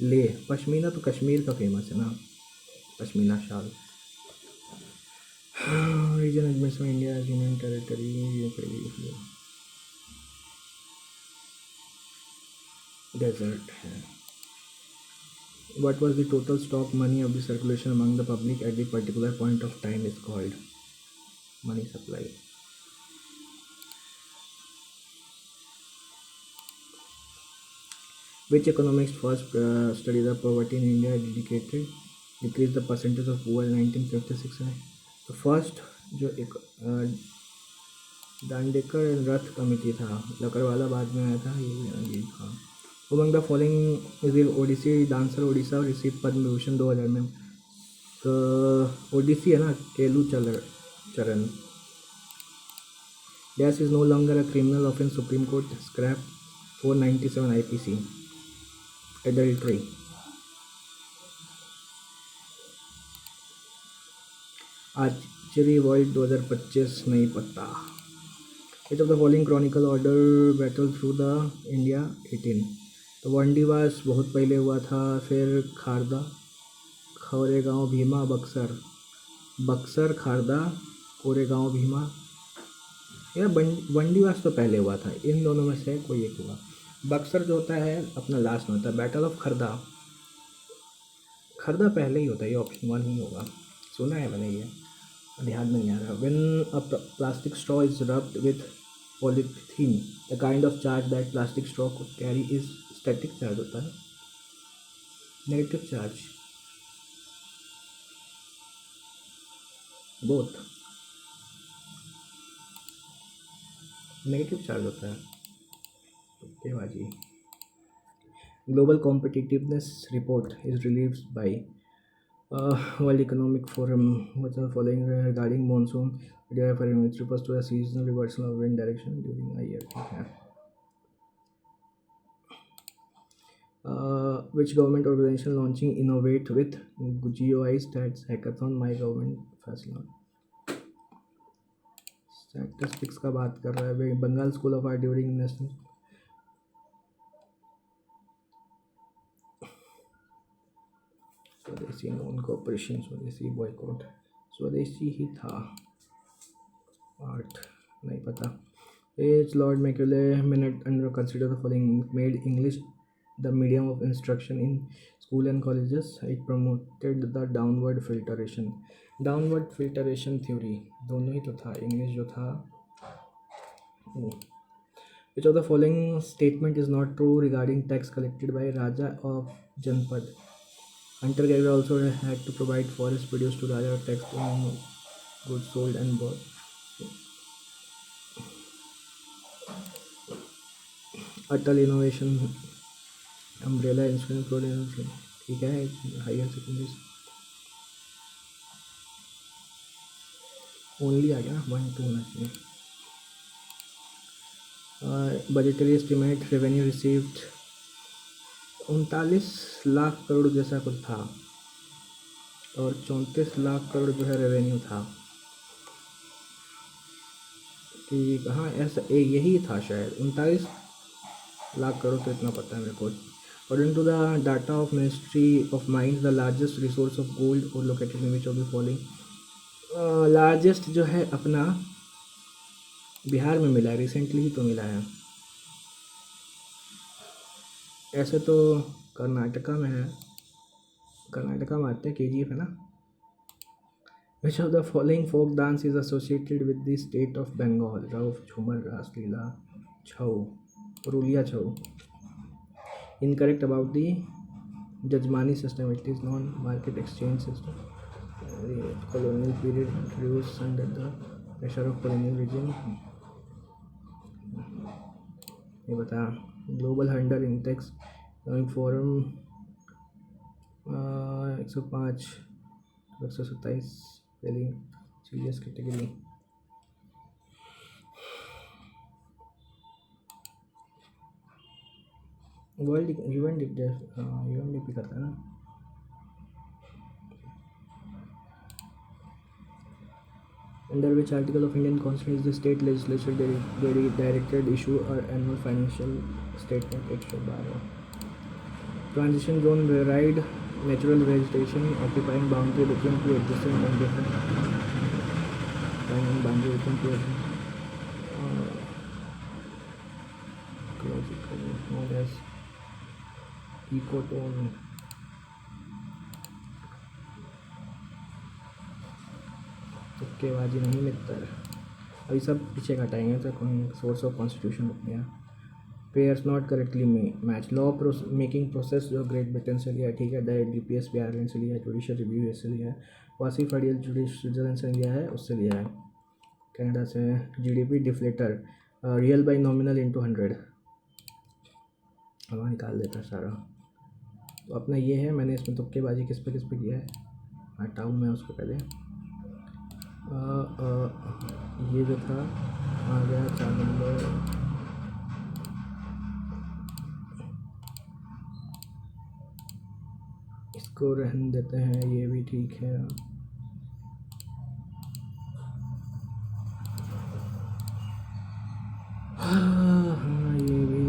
Leh. Pashmina तो कश्मीर का फेमस है ना, pashmina shawl. Region administration India union territory, desert है। What was the total stock money of the circulation among the public at the particular point of time is called money supply। Which economics first studied the poverty in India, dedicated decrease the percentage of poor in 1956 में? तो first जो एक दांडेकर रथ committee था, लकड़वाला बाद में आया था, ये था। Among the following is the Odissi dancer Odisha receive Padma Vibhushan 2000 में? तो ओडिसी है ना, केलू चरण। Dash is no longer a criminal offence, Supreme Court scrap 497 IPC। Adultery। Archery world 2025 नहीं पता। Which of the following chronicle order battle through the India 18? तो वंडीवास बहुत पहले हुआ था, फिर खारदा, कोरेगांव भीमा, बक्सर खारदा, कोरेगांव भीमा, या वंडीवास तो पहले हुआ था। इन दोनों में से कोई एक हुआ। बक्सर जो होता है अपना लास्ट में होता है। बैटल ऑफ खरदा पहले ही होता है, ये ऑप्शन 1 ही होगा। सुना है मैंने, ये ध्यान में नहीं आ रहा। When a plastic straw is rubbed with polythene, the kind of charge that plastic straw को कैरी इज स्टैटिक चार्ज होता है, negative charge, both negative charge होता है। ओके बाजी। Global competitiveness report is relieved by World Economic Forum। What's the following regarding monsoon? It refers to a seasonal reversal of wind direction during a year, ठीक है। Which government organization launching Innovate with GeoEye Stats Hackathon? My government फैसला। Statistics का बात कर रहा है। Bengal school of art during national, swadeshi non cooperation, swadeshi boycott, swadeshi ही था। आर्ट नहीं पता। As lord Macaulay minute under consider the following made English the medium of instruction in school and colleges. It promoted the downward filtration. Downward filtration theory, दोनों ही तो था, English जो था। Which of the following statement is not true regarding tax collected by Raja of जनपद? Hunter gatherer also had to provide forest produce to Raja tax on goods sold and bought. Atal innovation umbrella insurance product, ठीक है। Higher secondary only आ गया ना, 1 2 होना चाहिए। Budgetary estimate revenue received 39 lakh crore जैसा कुछ था, और 34 लाख करोड़ जो है रेवेन्यू था कि हाँ ऐसा यही था शायद, 39 लाख करोड़, तो इतना पता है मेरे को। According to the data of ministry of mines the largest resource of gold are located in which of the following? Largest जो है अपना बिहार में मिला है, रिसेंटली ही तो मिला है। ऐसे तो कर्नाटका में है, कर्नाटका में आते हैं, KGF है ना। Which of the following folk dance is associated with the state of Bengal? Rauf, Jhumar, Raslila, Chhau, Purulia Chhau. Incorrect about the jajmani system, it is non market exchange system. colonial period introduced under the pressure of colonial regime। ये बता। Global Hunter index forum 105 127 पहली serious category. World UNDP करता है ना। Under which article of Indian Constitution is the state legislature directed issue or annual financial statement? 112। Transition zone varied natural vegetation occupying boundary between two existing and different boundary between two ecological known as ecotone। तुक्केबाजी नहीं मित्र, अभी सब पीछे हटाएंगे तो source of constitution रुक गया। Pairs not correctly match, law making process जो great Britain से लिया है, ठीक है। DPS भी आयरलैंड से लिया है, जुडिशियल रिव्यू से लिया है। वासीफाइडियल स्विट्जरलैंड से लिया है, उससे लिया है। कनाडा से GDP deflator, real by nominal into 100, हवा निकाल देता है सारा। तो अपना ये है, मैंने इसमें तुक्केबाजी किस पे किया है, हटाऊँ मैं उसको पहले। ये जो था आ गया 4 नंबर। इसको रहने देते हैं, ये भी ठीक है। हाँ ये भी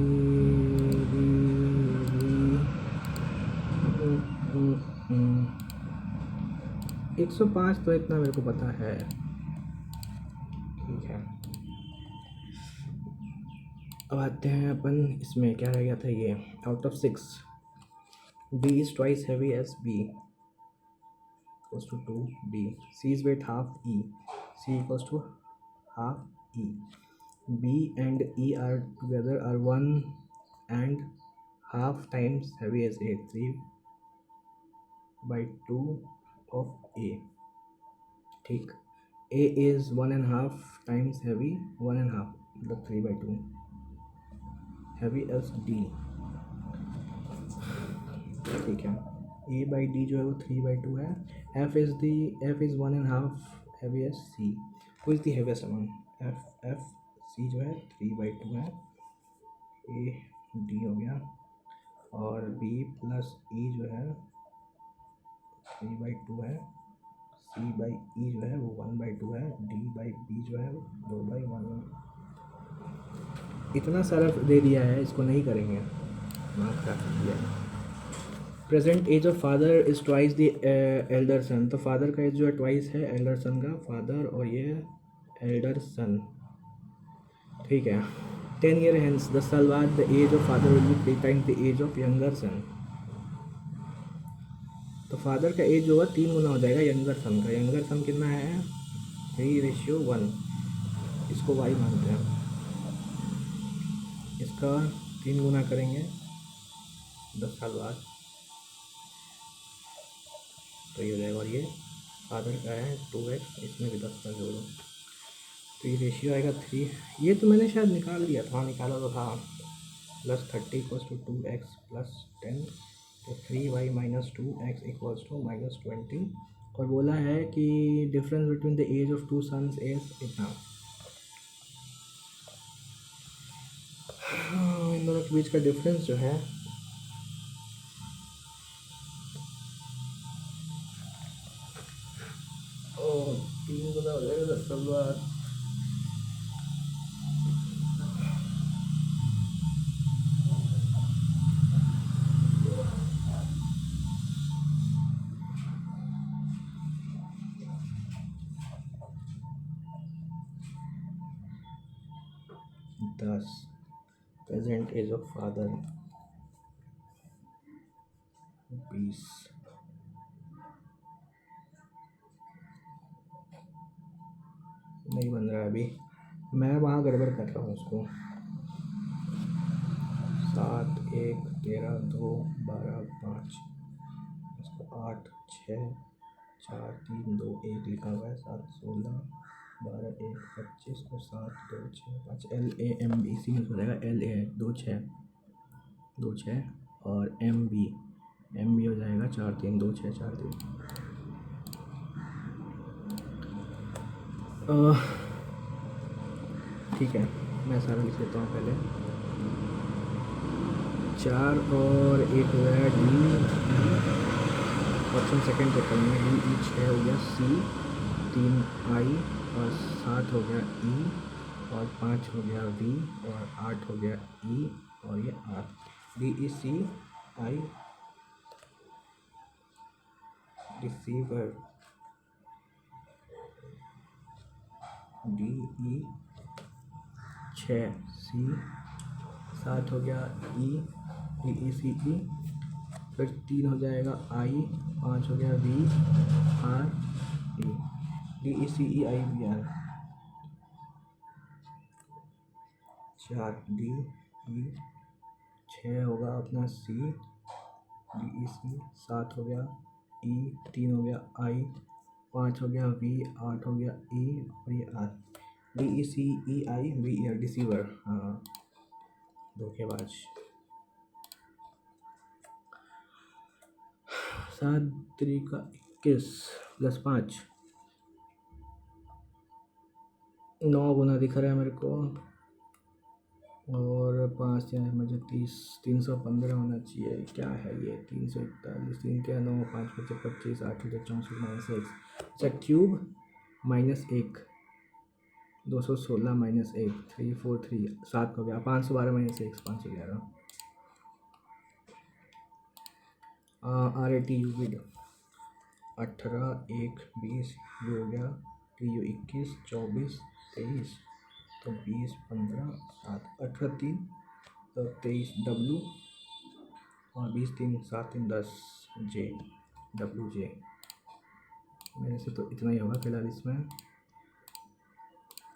105 तो इतना मेरे को पता है, ठीक है। अब आते हैं अपन इसमें, क्या रह गया था ये, out of 6 D is twice heavy as B equals to 2D। C is weight half E, C equals to half E। B and E are together are 1.5 times heavy as A, 3/2 of A, ठीक। A is 1.5 times heavy, 1.5 मतलब 3/2 heavy as D, ठीक है। A/D जो है वो 3/2 है। F is 1.5 heavy as C। Who is the heaviest among F C जो है 3/2 है। A D हो गया, और B plus E जो है 3/2 है। C/E जो है वो 1/2 है। D/B जो है वो 2/1 है। इतना सारा दे दिया है, इसको नहीं करेंगे, मार्क कर दिया। Present age of father is twice the elder son, तो फादर का एज जो है ट्वाइस है एल्डर सन का, फादर और ये एल्डर सन, ठीक है। 10 ईयर हेंस 10 साल बाद the age of father will be 3 times the age of younger son. तो फादर का एज होगा 3 गुना हो जाएगा यंगर सन का। यंगर सन कितना है 3:1, इसको वाई मानते हैं। इसका 3 गुना करेंगे 10 साल बाद तो ये हो जाएगा। और ये फादर का है 2x, इसमें भी 10 साल जोड़ो तो ये रेशियो आएगा 3। ये तो मैंने शायद निकाल दिया था, निकाला तो था। +30 = 2x + 10 तो 3y - 2x = -20। और बोला है कि difference between the age of 2 sons is इतना। इन दोनों के बीच का डिफरेंस जो है ओ 3 गुना हो जाएगा 10 साल बाद। Present age of father 20। नहीं बन रहा है अभी, मैं वहाँ गड़बड़ कर रहा हूँ उसको। 7 1 13 2 12 5, इसको 8 6 4 3 2 1 लिखा हुआ है। 7 16 12 1 25 को 7 2 6 5 LAM इसी में हो जाएगा। LA 2 6 2 6 और MB हो जाएगा 4 3 2 6 4 3। ठीक है, मैं सारा लिख लेता हूँ पहले। 4 और 1 हो गया D, ऑप्शन सेकंड पे करेंगे। D 6 हो गया C, 3 I और 7 हो गया E और 5 हो गया V और 8 हो गया E और ये R। DECI receiver, DE 6 C, 7 हो गया E DECE, फिर 3 हो जाएगा I, 5 हो गया V R E DECEIVR। 4 DE, 6 होगा अपना C DEC, 7 हो गया E, 3 हो गया I, 5 हो गया V, 8 हो गया E और ये R। DECEIVR receiver. हाँ, धोखेबाज। 7 3 का 21 + 5, 9 गुना दिख रहा है मेरे को। और 5 या मुझे 30 315 होना चाहिए। क्या है ये 341, 3 क्या 9 5 5 25 8 64 -1। अच्छा क्यूब -1 216 -1 343 7 हो गया। 512 -1 511। RAT UVID 18 1 20 ये हो गया। TU 21 24 23 तो 20 15 7 18 3 तो 23 W और 20 3 7 3 10 J WJ। मेरे से तो इतना ही होगा फिलहाल। इसमें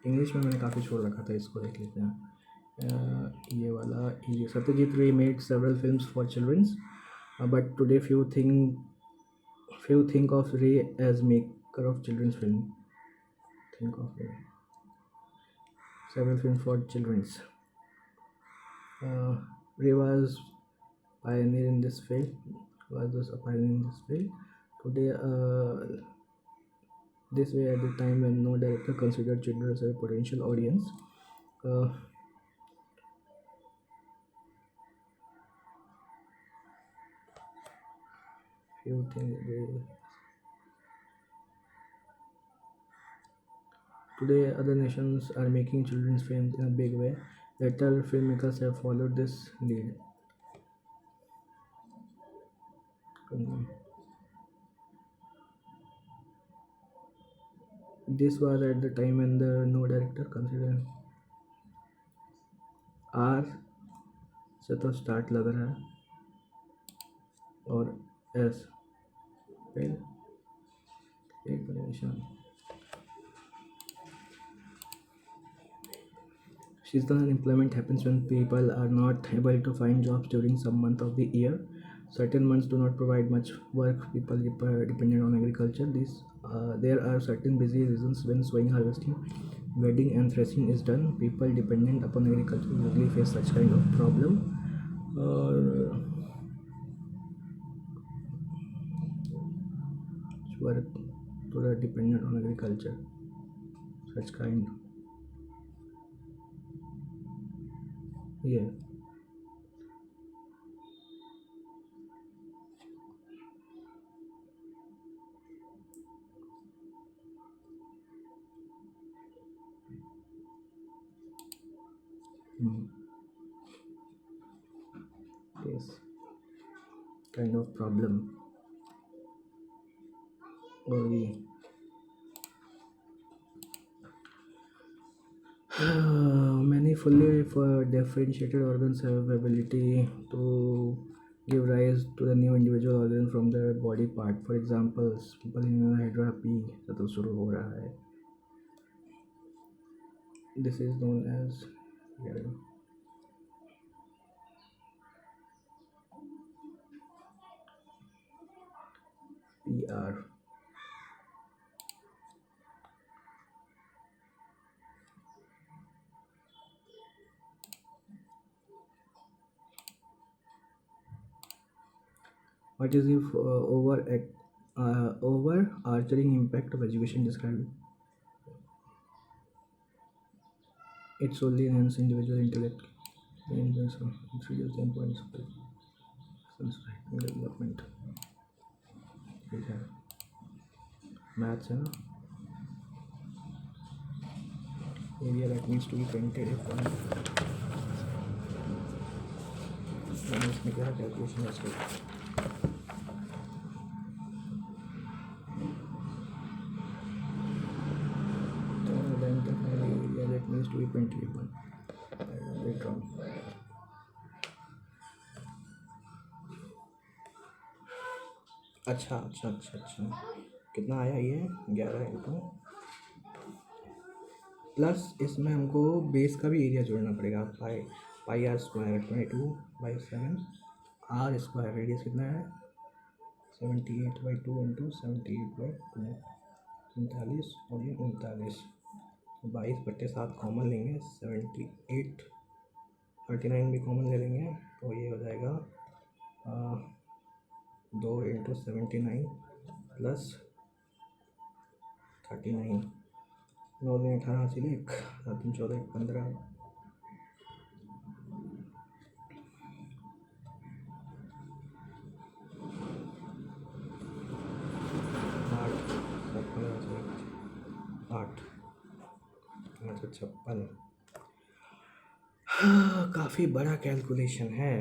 इंग्लिश में मैंने काफ़ी छोड़ रखा था, इसको देख लेते हैं। ये वाला ये Satyajit Ray made several films for childrens but today few think of Ray as maker of children's film. Think of Ray. Several films for children's. Ray was pioneer in this field. Was a pioneer in this field. Today, this way at the time when no director considered children as a potential audience. Few things. Today, other nations are making children's films in a big way. Later, filmmakers have followed this lead. This was at the time when the no director considered R से तो start लग रहा है और S फिर एक निशान seasonal unemployment happens when people are not able to find jobs during some month of the year. Certain months do not provide much work. People dependent on agriculture. There are certain busy seasons when sowing, harvesting, weeding, and threshing is done. People dependent upon agriculture usually face such kind of problem. Or work who are dependent on agriculture, such kind. Yeah. Mm. Yes. Kind of problem. Or we many fully differentiated organs have ability to give rise to the new individual organ from their body part. For example, simple in Hydra P तो शुरू हो रहा है. This is known as PR. What is the overarching impact of education described? It solely enhances individual intellect and introduce the importance of development. ठीक है maths है ना area that needs to be painted if मैंने इसमें क्या calculation है इसको length of area that needs to be painted upon later on. अच्छा अच्छा अच्छा अच्छा कितना आया ये 11 इंटू प्लस इसमें हमको बेस का भी एरिया जोड़ना पड़ेगा pi r square 22/7 r square radius कितना है 78/2 इंटू 78/2 39 और ये 39 22/7 कॉमन लेंगे 78 39 भी कॉमन ले लेंगे तो ये हो जाएगा 2 इंटू 79 प्लस 39 9 दिन 18 से 7 दिन 14 15 8 56 काफ़ी बड़ा कैलकुलेशन है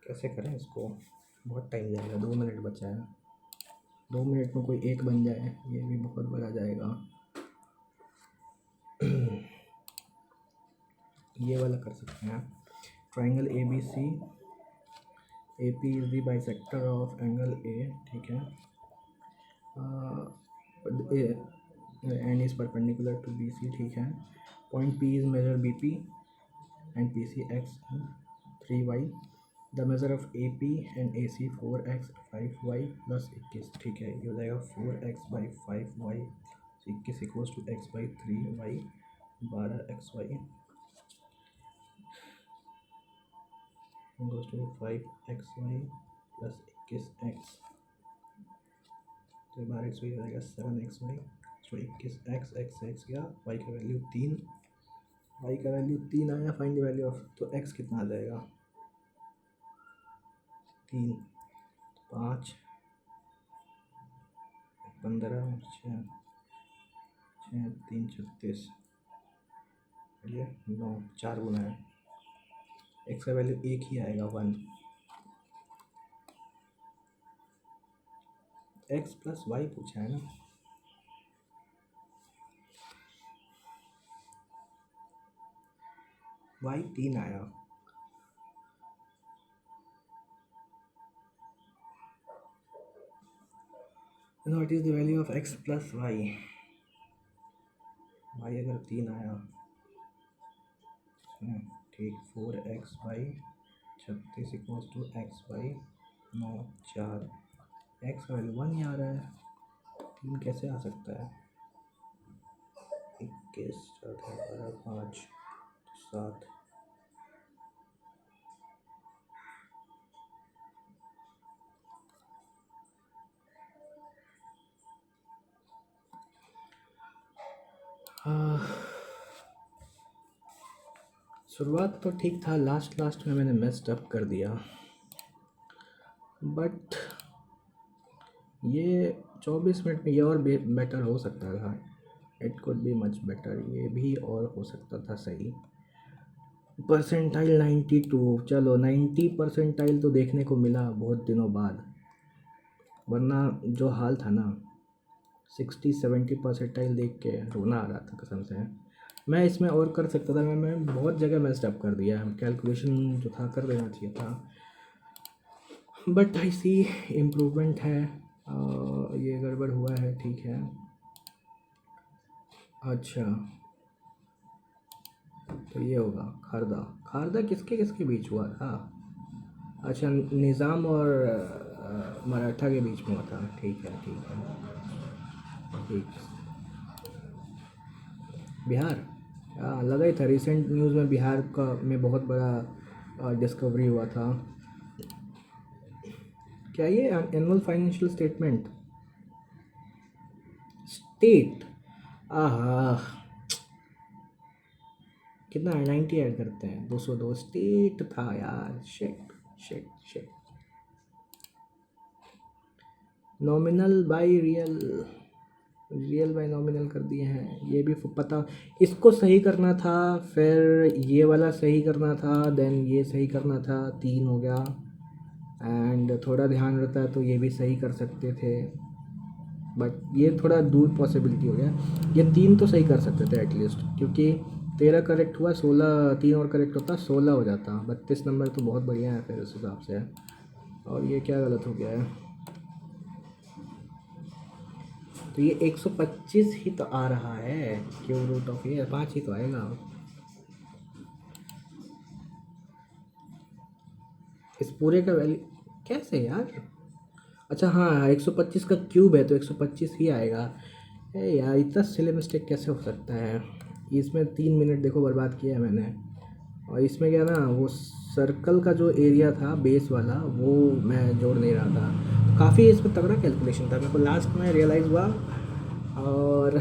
कैसे करें इसको बहुत टाइम जाएगा 2 मिनट बचा है 2 मिनट में कोई एक बन जाए ये भी बहुत बड़ा जाएगा ये वाला कर सकते हैं triangle ABC AP is the bisector of angle A ठीक है and is perpendicular to BC ठीक है point P is measure BP and PC X 3y the measure of AP and AC 4x 5y plus 21 ठीक है ये हो जाएगा 4x/5y 21 equals to x/3y 12xy equals to 5xy plus 21x तो 12xy हो जाएगा 7xy तो 21x x गया y का वैल्यू 3 y का वैल्यू 3 आया फाइंड द वैल्यू ऑफ तो x कितना आ जाएगा 3 5 15 6 3 36 ये 9 4 गुना है x का वैल्यू एक ही आएगा 1 x प्लस वाई पूछा है ना y 3 आया what is the value of x plus y. Y अगर 3 आया, ठीक, 4xy 36 equals to x y 9 4। X का वैल्यू 1 ही आ रहा है, 3 कैसे आ सकता है। 21 14 5 7। शुरुआत तो ठीक था, लास्ट में मैंने मेस्ड अप कर दिया। बट ये 24 मिनट में ये और बेटर हो सकता था। It could be much better, ये भी और हो सकता था सही। परसेंटाइल 92, चलो 90 परसेंटाइल तो देखने को मिला बहुत दिनों बाद, वरना जो हाल था ना 60-70 परसेंटाइल देख के रोना आ रहा था कसम से। मैं इसमें और कर सकता था, मैं बहुत जगह मेस्ड अप कर दिया, कैलकुलेशन जो था कर देना चाहिए था। बट आई सी इम्प्रूवमेंट है। ये गड़बड़ हुआ है, ठीक है। अच्छा, तो ये होगा खारदा। खारदा किसके किसके बीच हुआ था। अच्छा, निज़ाम और मराठा के बीच में हुआ था, ठीक है ठीक है ठीक। बिहार, हाँ लगा ही था, रिसेंट न्यूज़ में बिहार का में बहुत बड़ा डिस्कवरी हुआ था। क्या ये एनुअल फाइनेंशियल स्टेटमेंट स्टेट, आहा कितना है, 90 ऐड करते हैं, 202 स्टेट था यार, shit shit shit. Nominal by real, real by nominal कर दिए हैं, ये भी पता। इसको सही करना था, फिर ये वाला सही करना था, देन ये सही करना था, 3 हो गया। एंड थोड़ा ध्यान रहता है तो ये भी सही कर सकते थे, बट ये थोड़ा दूर पॉसिबिलिटी हो गया। ये 3 तो सही कर सकते थे एटलीस्ट, क्योंकि 13 करेक्ट हुआ, 16 3 और करेक्ट होता 16 हो जाता। 32 नंबर तो बहुत बढ़िया है फिर उस हिसाब से। और ये क्या गलत हो गया है, तो ये 125 ही तो आ रहा है, क्यों रूट ऑफ ये 5 ही तो आएगा इस पूरे का वैल्यू। कैसे यार, अच्छा हाँ 125 का क्यूब है तो 125 ही आएगा। ए यार इतना सिले मिस्टेक कैसे हो सकता है। इसमें 3 मिनट देखो बर्बाद किया है मैंने। और इसमें क्या ना, वो सर्कल का जो एरिया था बेस वाला वो मैं जोड़ नहीं रहा था, काफ़ी इसमें तगड़ा कैलकुलेशन था, मेरे को लास्ट में रियलाइज़ हुआ। और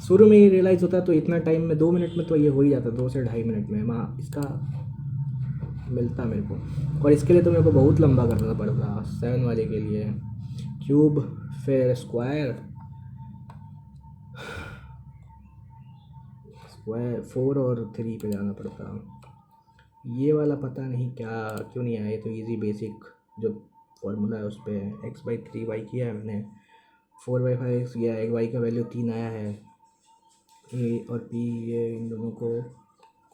शुरू में ये रियलाइज़ होता है तो इतना टाइम में 2 मिनट में तो ये हो ही जाता, 2 से 2.5 मिनट में वहाँ इसका मिलता मेरे को। और इसके लिए तो मेरे को बहुत लंबा करना पड़ता 7 वाले के लिए, क्यूब फिर स्क्वायर, स्क्वायर 4 और 3 पे जाना पड़ता। ये वाला पता नहीं क्या क्यों नहीं आया, ये तो इजी बेसिक जो फॉर्मूला है उस पर x/3y किया है मैंने, 4/5 x किया है, y का वैल्यू 3 आया है, ए और p ये इन दोनों को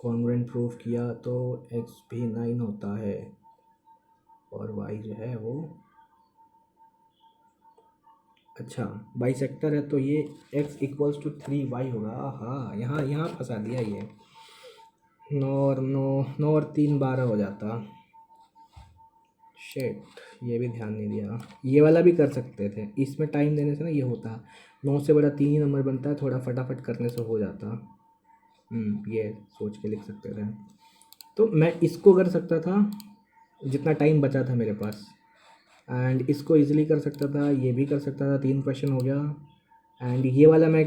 कॉन्ग्रुएंट प्रूफ किया तो x भी 9 होता है और y जो है वो, अच्छा बाइसेक्टर है तो ये x इक्वल्स टू 3y होगा। हाँ यहाँ यहाँ फंसा दिया ये, 9 और 9, 9 और 3 12 हो जाता। शेट, ये भी ध्यान नहीं दिया। ये वाला भी कर सकते थे, इसमें टाइम देने से ना ये होता 9 से बड़ा 3 ही नंबर बनता है, थोड़ा फटाफट करने से हो जाता। ये सोच के लिख सकते थे, तो मैं इसको कर सकता था जितना टाइम बचा था मेरे पास, एंड इसको इजीली कर सकता था, ये भी कर सकता था। 3 क्वेश्चन हो गया। एंड ये वाला मैं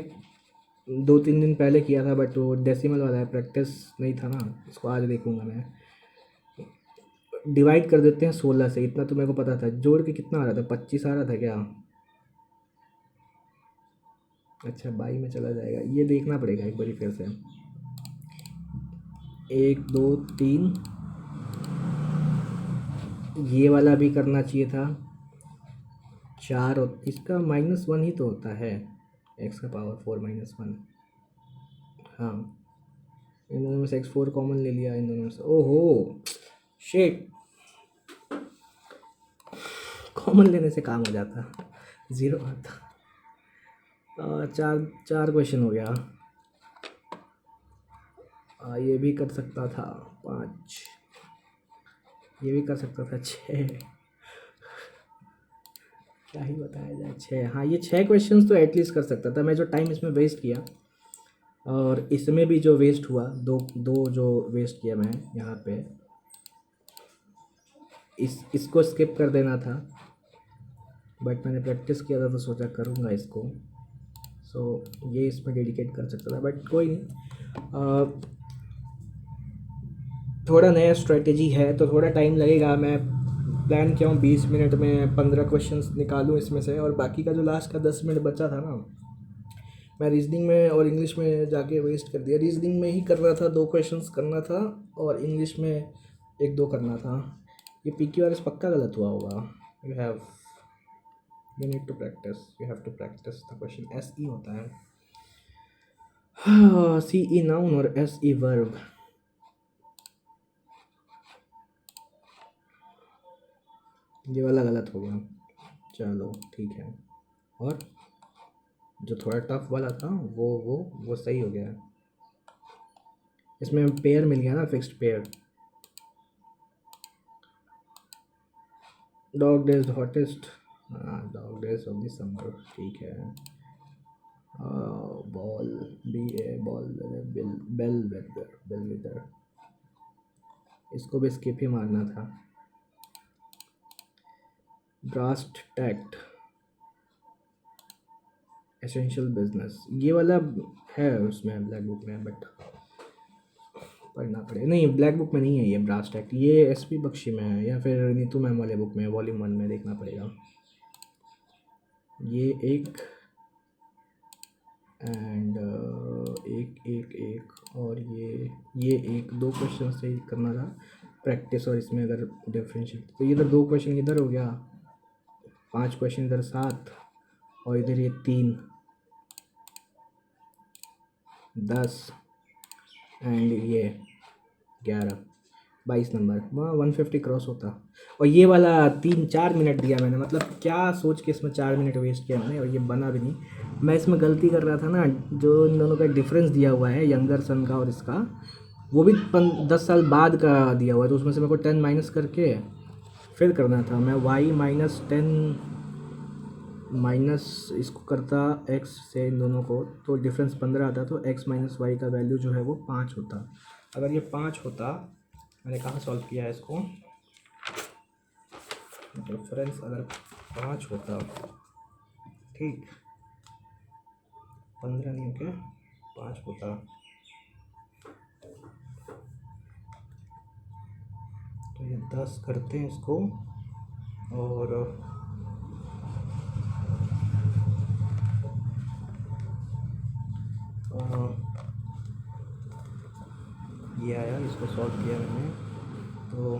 2-3 दिन पहले किया था, बट वो डेसिमल वाला है, प्रैक्टिस नहीं था ना, इसको आज देखूंगा मैं। डिवाइड कर देते हैं 16 से, इतना तो मेरे को पता था। जोड़ के कितना आ रहा था, 25 आ रहा था क्या। अच्छा 22 में चला जाएगा, ये देखना पड़ेगा एक बारी फिर से। 1 2 3, ये वाला भी करना चाहिए था। 4 और इसका -1 ही तो होता है, x का पावर 4 -1। हाँ इन दोनों में से x4 कॉमन ले लिया, इन दोनों में से, ओहो शेट, कॉमन लेने से काम हो जाता। ज़ीरो आता। चार चार क्वेश्चन हो गया। ये भी कर सकता था 5, ये भी कर सकता था 6, क्या ही बताया जाए। 6, हाँ ये 6 क्वेश्चंस तो एटलीस्ट कर सकता था। मैं जो टाइम इसमें वेस्ट किया और इसमें भी जो वेस्ट हुआ, दो दो जो वेस्ट किया मैं यहाँ पे, इसको स्किप कर देना था, बट मैंने प्रैक्टिस किया था तो सोचा करूँगा इसको। सो ये इसमें डेडिकेट कर सकता था, बट कोई नहीं। थोड़ा नया स्ट्रेटेजी है तो थोड़ा टाइम लगेगा। मैं प्लान किया हूँ 20 मिनट में 15 क्वेश्चंस निकालूँ इसमें से, और बाकी का जो लास्ट का 10 मिनट बचा था ना, मैं रीजनिंग में और इंग्लिश में जाके वेस्ट कर दिया। रीजनिंग में ही कर रहा था, 2 क्वेश्चंस करना था, और इंग्लिश में 1-2 करना था। ये PQRS पक्का गलत हुआ होगा। You need to practice, you have to practice the question. SE होता है, CE नाउन और SE वर्ब। ये वाला गलत हो गया, चलो ठीक है। और जो थोड़ा टफ वाला था वो सही हो गया। इसमें पेयर मिल गया ना, fixed pair. Dog days hottest, dog days of the summer, ठीक है। Ball, BA ball, bell weather, इसको भी स्किप ही मारना था। ब्रास्ट टैक्ट, एसेंशियल बिजनेस, ये वाला है उसमें ब्लैक बुक में, बट पढ़ना पड़ेगा। नहीं, ब्लैक बुक में नहीं है ये ब्रास टैक्ट, ये SP बख्शी में है, या फिर नीतू मैम वाले बुक में, वॉल्यूम 1 में देखना पड़ेगा। ये एक एंड एक और ये एक 2 क्वेश्चन से करना था प्रैक्टिस, और इसमें अगर डिफरेंशिएट तो इधर 2 क्वेश्चन इधर हो गया, 5 क्वेश्चन इधर, 7, और इधर ये 3, 10 एंड ये 11, 22 नंबर। वहाँ 150 क्रॉस होता। और ये वाला 3-4 मिनट दिया मैंने, मतलब क्या सोच के इसमें 4 मिनट वेस्ट किया मैंने, और ये बना भी नहीं। मैं इसमें गलती कर रहा था ना, जो इन दोनों का डिफरेंस दिया हुआ है यंगर सन का और इसका, वो भी 10 साल बाद का दिया हुआ है, तो उसमें से मेरे को 10 माइनस करके फिर करना था। मैं -10 माइनस इसको करता x से इन दोनों को, तो डिफरेंस 15 आता, तो x - y का वैल्यू जो है वो 5 होता। अगर ये 5 होता, मैंने कहाँ सॉल्व किया है इसको, डिफरेंस अगर 5 होता, ठीक, 15 नहीं हो क्या, 5 होता, तो ये 10 करते हैं इसको, और ये आया, इसको सॉल्व किया मैंने, तो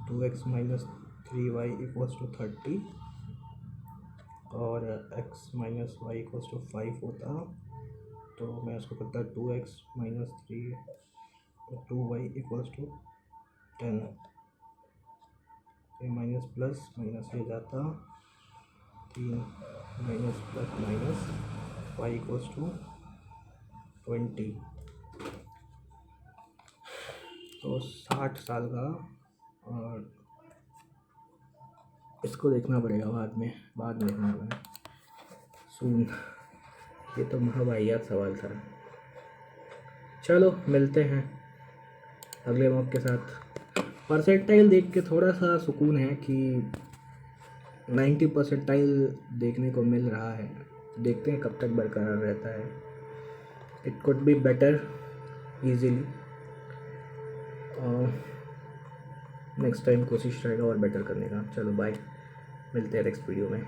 2x - 3y = 30, और x - y = 5 होता, तो मैं इसको करता 2x - 3 2y = 10, ये माइनस प्लस माइनस ये जाता, 3 माइनस प्लस माइनस y = 20, तो 60 साल का। और इसको देखना पड़ेगा बाद में देखना पड़ेगा सुन। ये तो महावाहियात सवाल था। चलो मिलते हैं अगले मॉक के साथ। परसेंटाइल देख के थोड़ा सा सुकून है कि 90 परसेंटाइल देखने को मिल रहा है। देखते हैं कब तक बरकरार रहता है। It could be better easily, next time कोशिश रहेगा और बेटर करने का। चलो बाय, मिलते हैं नेक्स्ट वीडियो में।